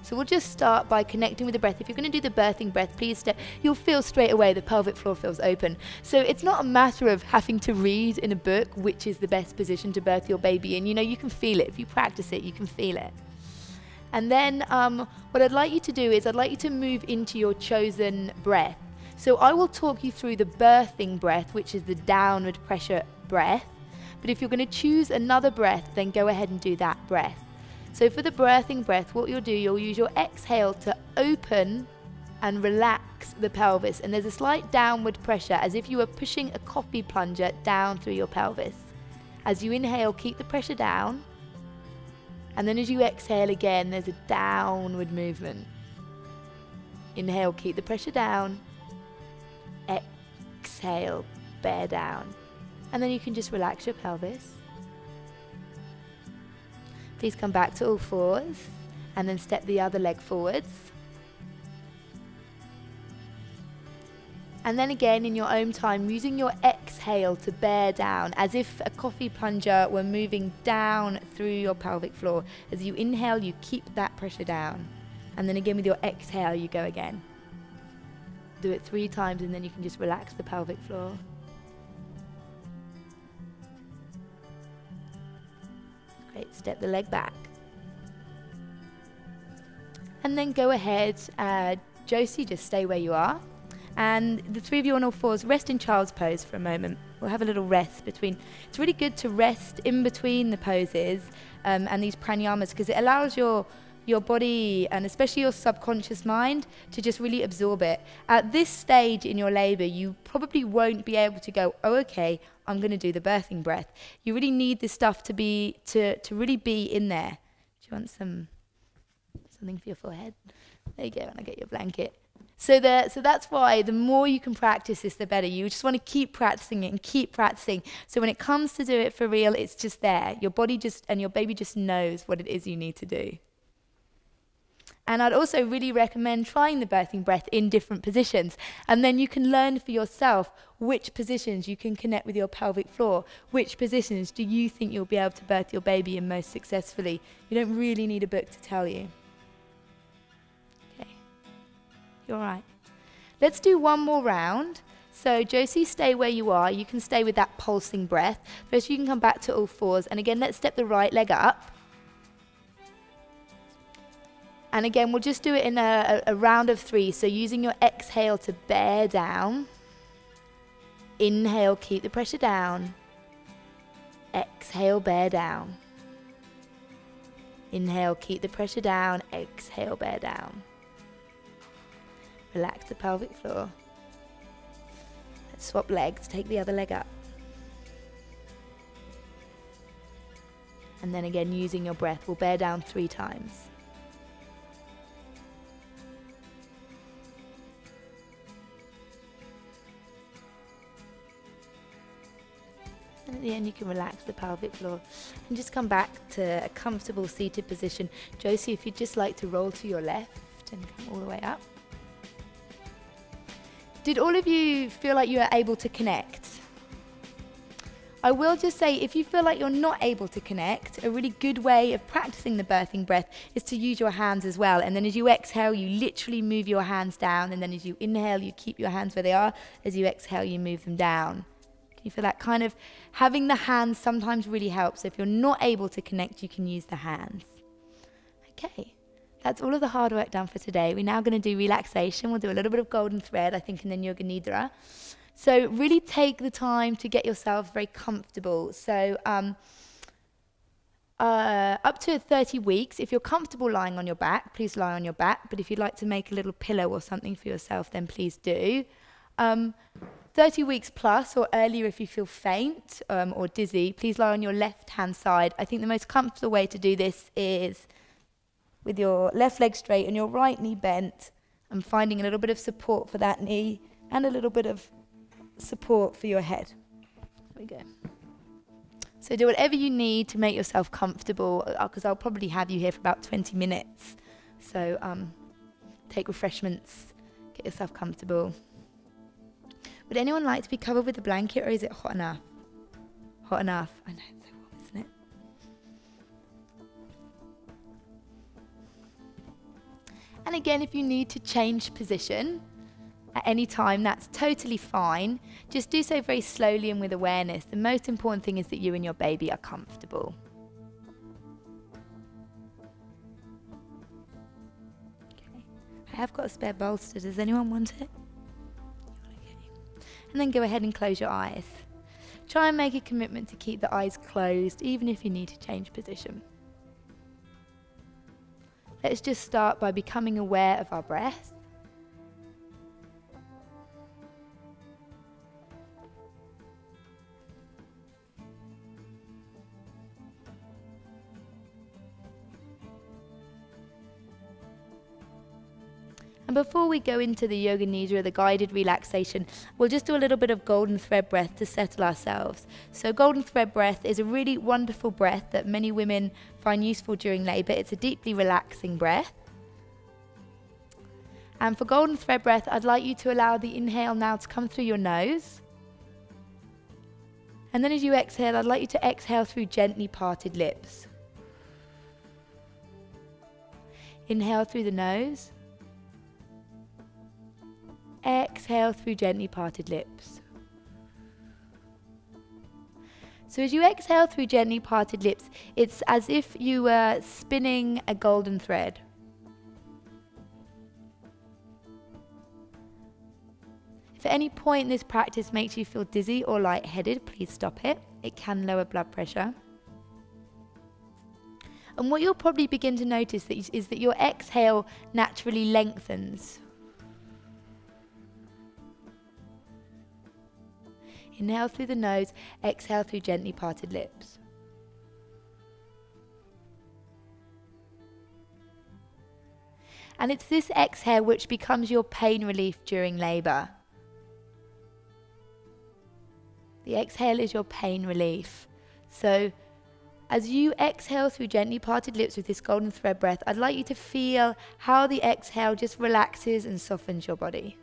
So we'll just start by connecting with the breath. If you're going to do the birthing breath, please step. You'll feel straight away the pelvic floor feels open. So it's not a matter of having to read in a book which is the best position to birth your baby in. You know, you can feel it. If you practice it, you can feel it. And then what I'd like you to do is I'd like you to move into your chosen breath. So I will talk you through the birthing breath, which is the downward pressure breath. But if you're going to choose another breath, then go ahead and do that breath. So for the birthing breath, what you'll do, you'll use your exhale to open and relax the pelvis. And there's a slight downward pressure, as if you were pushing a coffee plunger down through your pelvis. As you inhale, keep the pressure down. And then as you exhale again, there's a downward movement. Inhale, keep the pressure down. Exhale, bear down. And then you can just relax your pelvis. Please come back to all fours and then step the other leg forwards. And then again, in your own time, using your exhale to bear down, as if a coffee plunger were moving down through your pelvic floor. As you inhale, you keep that pressure down. And then again, with your exhale, you go again. Do it 3 times, and then you can just relax the pelvic floor. Great, step the leg back. And then go ahead, Josie, just stay where you are. And the 3 of you on all 4s, rest in child's pose for a moment. We'll have a little rest between. It's really good to rest in between the poses and these pranayamas, because it allows your body, and especially your subconscious mind, to just really absorb it. At this stage in your labour, you probably won't be able to go, oh, okay, I'm going to do the birthing breath. You really need this stuff to really be in there. Do you want something for your forehead? There you go, and I'll get your blanket. So that's why the more you can practice this, the better. You just want to keep practicing it and keep practicing. So when it comes to do it for real, it's just there. Your body and your baby just knows what it is you need to do. And I'd also really recommend trying the birthing breath in different positions. And then you can learn for yourself which positions you can connect with your pelvic floor. Which positions do you think you'll be able to birth your baby in most successfully? You don't really need a book to tell you. All right. Let's do one more round. So Josie, stay where you are. You can stay with that pulsing breath. First, you can come back to all 4s. And again, let's step the right leg up. And again, we'll just do it in a round of 3. So using your exhale to bear down. Inhale, keep the pressure down. Exhale, bear down. Inhale, keep the pressure down. Exhale, bear down. Relax the pelvic floor. Let's swap legs. Take the other leg up. And then again, using your breath, we'll bear down 3 times. And at the end, you can relax the pelvic floor and just come back to a comfortable seated position. Josie, if you'd just like to roll to your left and come all the way up. Did all of you feel like you were able to connect? I will just say, if you feel like you're not able to connect, a really good way of practicing the birthing breath is to use your hands as well. And then as you exhale, you literally move your hands down. And then as you inhale, you keep your hands where they are. As you exhale, you move them down. Can you feel that kind of having the hands sometimes really helps? So if you're not able to connect, you can use the hands. Okay. That's all of the hard work done for today. We're now going to do relaxation. We'll do a little bit of golden thread, I think, and then yoga nidra. So really take the time to get yourself very comfortable. So up to 30 weeks, if you're comfortable lying on your back, please lie on your back. But if you'd like to make a little pillow or something for yourself, then please do. 30 weeks plus or earlier if you feel faint or dizzy, please lie on your left-hand side. I think the most comfortable way to do this is with your left leg straight and your right knee bent, and finding a little bit of support for that knee and a little bit of support for your head. There we go. So do whatever you need to make yourself comfortable, because I'll probably have you here for about 20 minutes. So take refreshments, get yourself comfortable. Would anyone like to be covered with a blanket, or is it hot enough? Hot enough. I know, it's so warm, isn't it? And again, if you need to change position at any time, that's totally fine. Just do so very slowly and with awareness. The most important thing is that you and your baby are comfortable. Okay. I have got a spare bolster. Does anyone want it? Okay. And then go ahead and close your eyes. Try and make a commitment to keep the eyes closed, even if you need to change position. Let's just start by becoming aware of our breath. And before we go into the yoga nidra, the guided relaxation, we'll just do a little bit of golden thread breath to settle ourselves. So golden thread breath is a really wonderful breath that many women find useful during labour. It's a deeply relaxing breath. And for golden thread breath, I'd like you to allow the inhale now to come through your nose. And then as you exhale, I'd like you to exhale through gently parted lips. Inhale through the nose. Exhale through gently parted lips. So as you exhale through gently parted lips, it's as if you were spinning a golden thread. If at any point this practice makes you feel dizzy or lightheaded, please stop it. It can lower blood pressure. And what you'll probably begin to notice is that your exhale naturally lengthens. Inhale through the nose, exhale through gently parted lips. And it's this exhale which becomes your pain relief during labour. The exhale is your pain relief. So as you exhale through gently parted lips with this golden thread breath, I'd like you to feel how the exhale just relaxes and softens your body.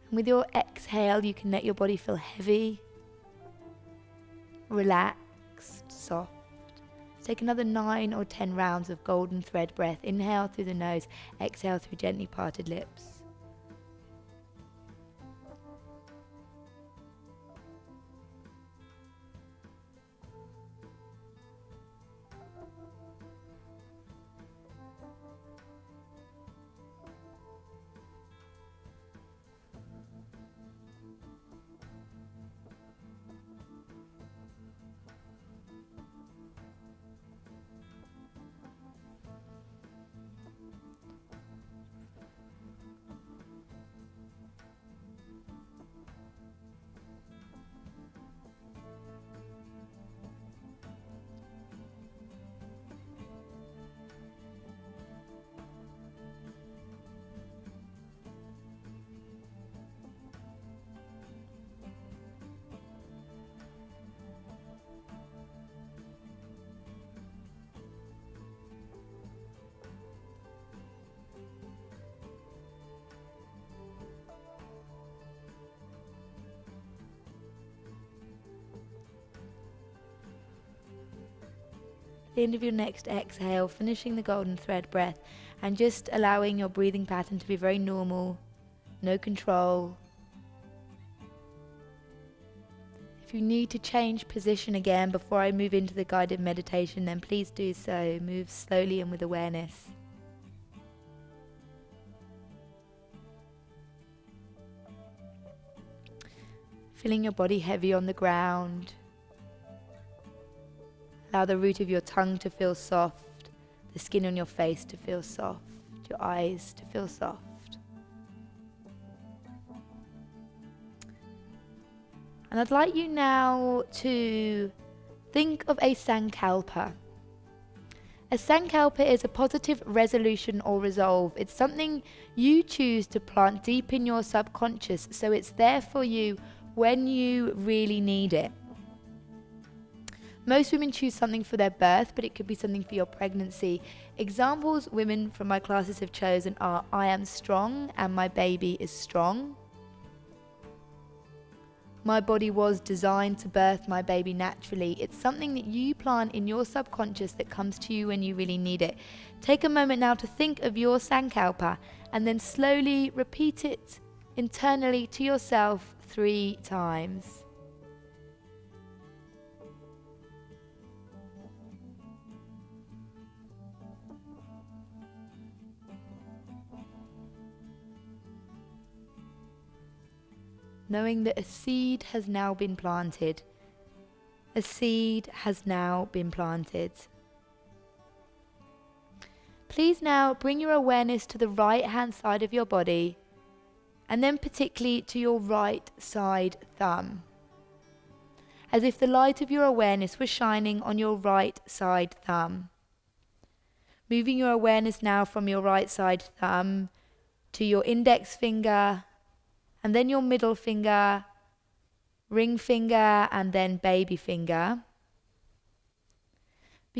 And with your exhale, you can let your body feel heavy, relaxed, soft. Take another 9 or 10 rounds of golden thread breath. Inhale through the nose, exhale through gently parted lips. At the end of your next exhale, finishing the golden thread breath and just allowing your breathing pattern to be very normal, no control. If you need to change position again before I move into the guided meditation, then please do so. Move slowly and with awareness. Feeling your body heavy on the ground. Allow the root of your tongue to feel soft, the skin on your face to feel soft, your eyes to feel soft. And I'd like you now to think of a sankalpa. A sankalpa is a positive resolution or resolve. It's something you choose to plant deep in your subconscious, so it's there for you when you really need it. Most women choose something for their birth, but it could be something for your pregnancy. Examples women from my classes have chosen are I am strong and my baby is strong. My body was designed to birth my baby naturally. It's something that you plant in your subconscious that comes to you when you really need it. Take a moment now to think of your sankalpa and then slowly repeat it internally to yourself 3 times. Knowing that a seed has now been planted. A seed has now been planted. Please now bring your awareness to the right hand side of your body, and then particularly to your right side thumb, as if the light of your awareness was shining on your right side thumb. Moving your awareness now from your right side thumb to your index finger, and then your middle finger, ring finger, and then baby finger.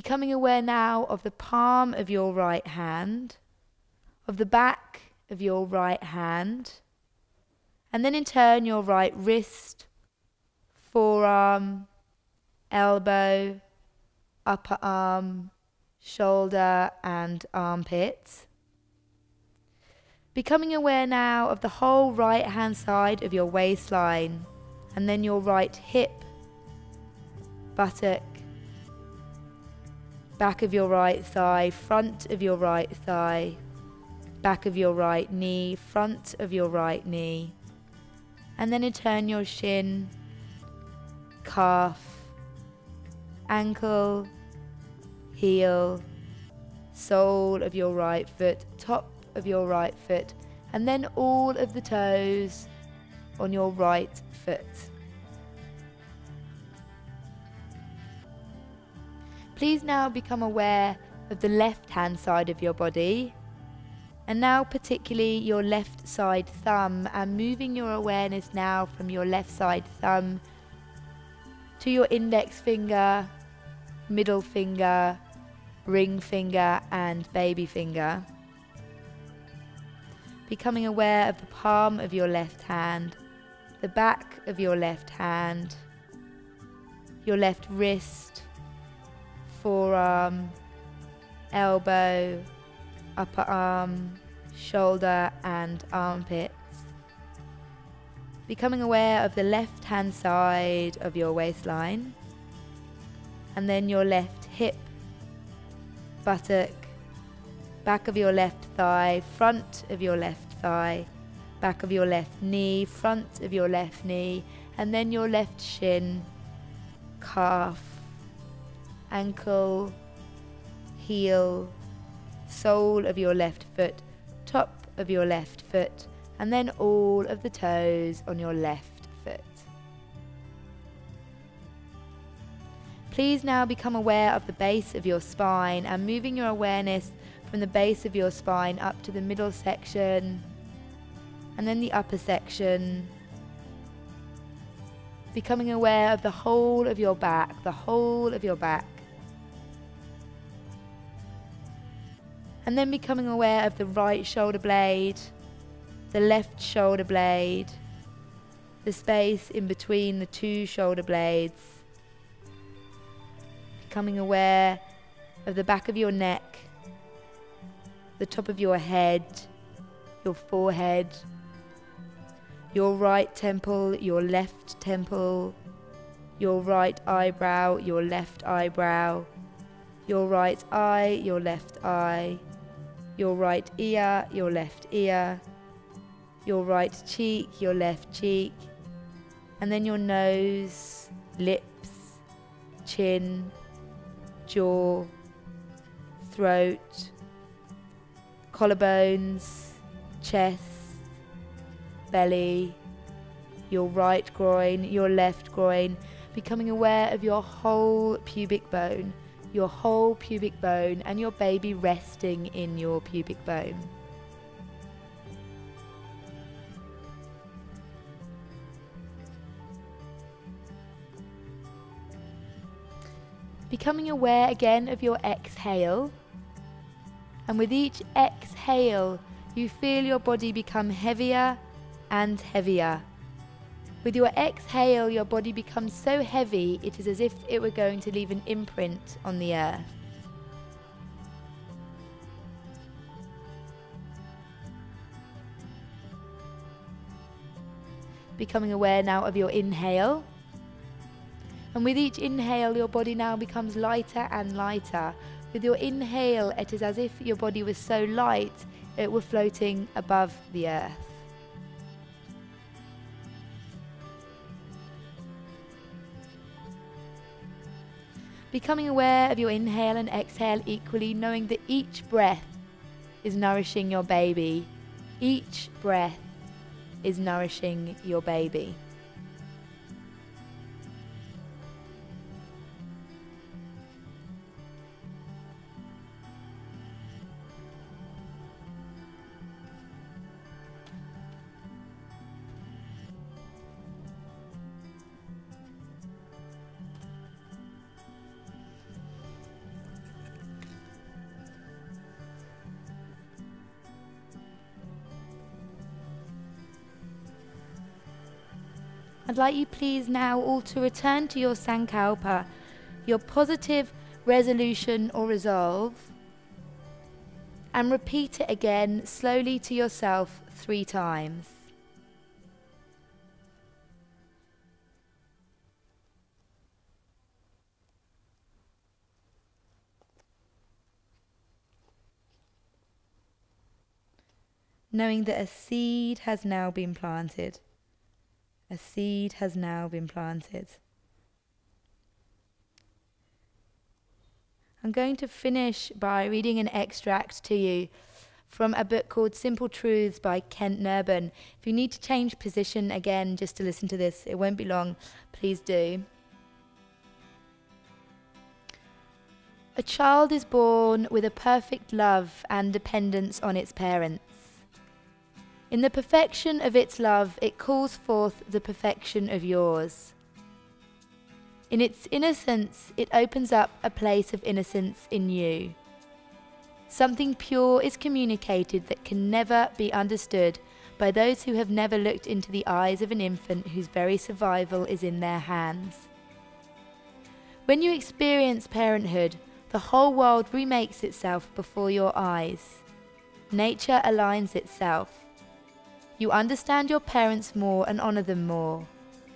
Becoming aware now of the palm of your right hand, of the back of your right hand, and then in turn your right wrist, forearm, elbow, upper arm, shoulder and armpit. Becoming aware now of the whole right hand side of your waistline, and then your right hip, buttock, back of your right thigh, front of your right thigh, back of your right knee, front of your right knee, and then in turn your shin, calf, ankle, heel, sole of your right foot, top of your right foot, and then all of the toes on your right foot. Please now become aware of the left hand side of your body, and now particularly your left side thumb, and moving your awareness now from your left side thumb to your index finger, middle finger, ring finger and baby finger. Becoming aware of the palm of your left hand, the back of your left hand, your left wrist, forearm, elbow, upper arm, shoulder and armpits. Becoming aware of the left hand side of your waistline, and then your left hip, buttock, back of your left thigh, front of your left thigh, back of your left knee, front of your left knee, and then your left shin, calf, ankle, heel, sole of your left foot, top of your left foot, and then all of the toes on your left foot. Please now become aware of the base of your spine, and moving your awareness from the base of your spine up to the middle section and then the upper section. Becoming aware of the whole of your back, the whole of your back. And then becoming aware of the right shoulder blade, the left shoulder blade, the space in between the two shoulder blades. Becoming aware of the back of your neck, the top of your head, your forehead, your right temple, your left temple, your right eyebrow, your left eyebrow, your right eye, your left eye, your right ear, your left ear, your right cheek, your left cheek, and then your nose, lips, chin, jaw, throat, collarbones, chest, belly, your right groin, your left groin, becoming aware of your whole pubic bone and your baby resting in your pubic bone. Becoming aware again of your exhale, and with each exhale you feel your body become heavier and heavier. With your exhale, your body becomes so heavy it is as if it were going to leave an imprint on the earth. Becoming aware now of your inhale, and with each inhale your body now becomes lighter and lighter. With your inhale, it is as if your body was so light it were floating above the earth. Becoming aware of your inhale and exhale equally, knowing that each breath is nourishing your baby. Each breath is nourishing your baby. I'd like you please now all to return to your sankalpa, your positive resolution or resolve, and repeat it again slowly to yourself 3 times. Knowing that a seed has now been planted. A seed has now been planted. I'm going to finish by reading an extract to you from a book called Simple Truths by Kent Nurban. If you need to change position again just to listen to this, it won't be long, please do. A child is born with a perfect love and dependence on its parents. In the perfection of its love, it calls forth the perfection of yours. In its innocence, it opens up a place of innocence in you. Something pure is communicated that can never be understood by those who have never looked into the eyes of an infant whose very survival is in their hands. When you experience parenthood, the whole world remakes itself before your eyes. Nature aligns itself. You understand your parents more and honor them more.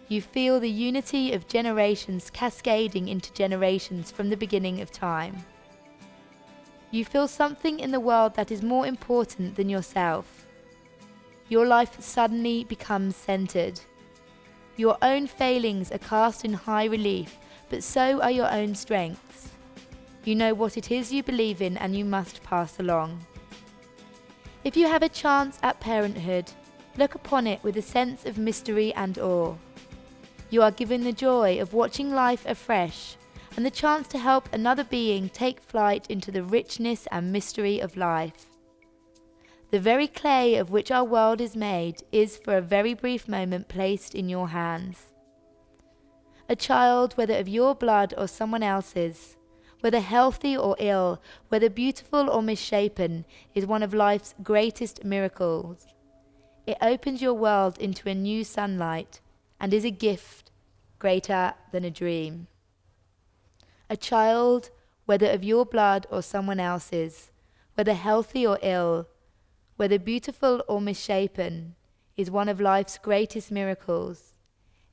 You feel the unity of generations cascading into generations from the beginning of time. You feel something in the world that is more important than yourself. Your life suddenly becomes centered. Your own failings are cast in high relief, but so are your own strengths. You know what it is you believe in and you must pass along. If you have a chance at parenthood, look upon it with a sense of mystery and awe. You are given the joy of watching life afresh and the chance to help another being take flight into the richness and mystery of life. The very clay of which our world is made is for a very brief moment placed in your hands. A child, whether of your blood or someone else's, whether healthy or ill, whether beautiful or misshapen, is one of life's greatest miracles. It opens your world into a new sunlight and is a gift greater than a dream. A child, whether of your blood or someone else's, whether healthy or ill, whether beautiful or misshapen, is one of life's greatest miracles.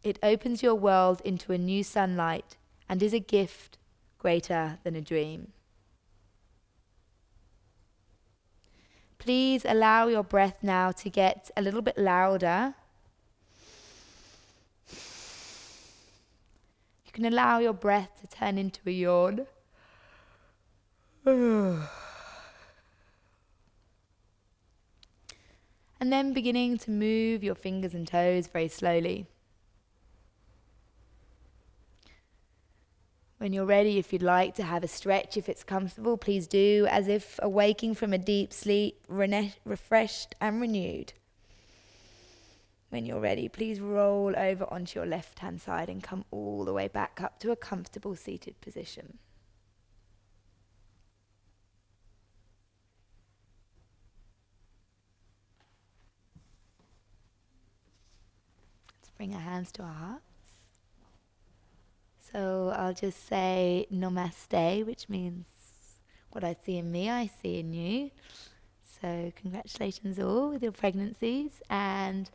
It opens your world into a new sunlight and is a gift greater than a dream. Please allow your breath now to get a little bit louder. You can allow your breath to turn into a yawn. And then beginning to move your fingers and toes very slowly. When you're ready, if you'd like to have a stretch, if it's comfortable, please do, as if awaking from a deep sleep, refreshed and renewed. When you're ready, please roll over onto your left-hand side and come all the way back up to a comfortable seated position. Let's bring our hands to our hearts. So I'll just say namaste, which means what I see in me, I see in you. So congratulations all with your pregnancies, and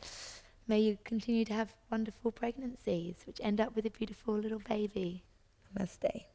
may you continue to have wonderful pregnancies which end up with a beautiful little baby. Namaste.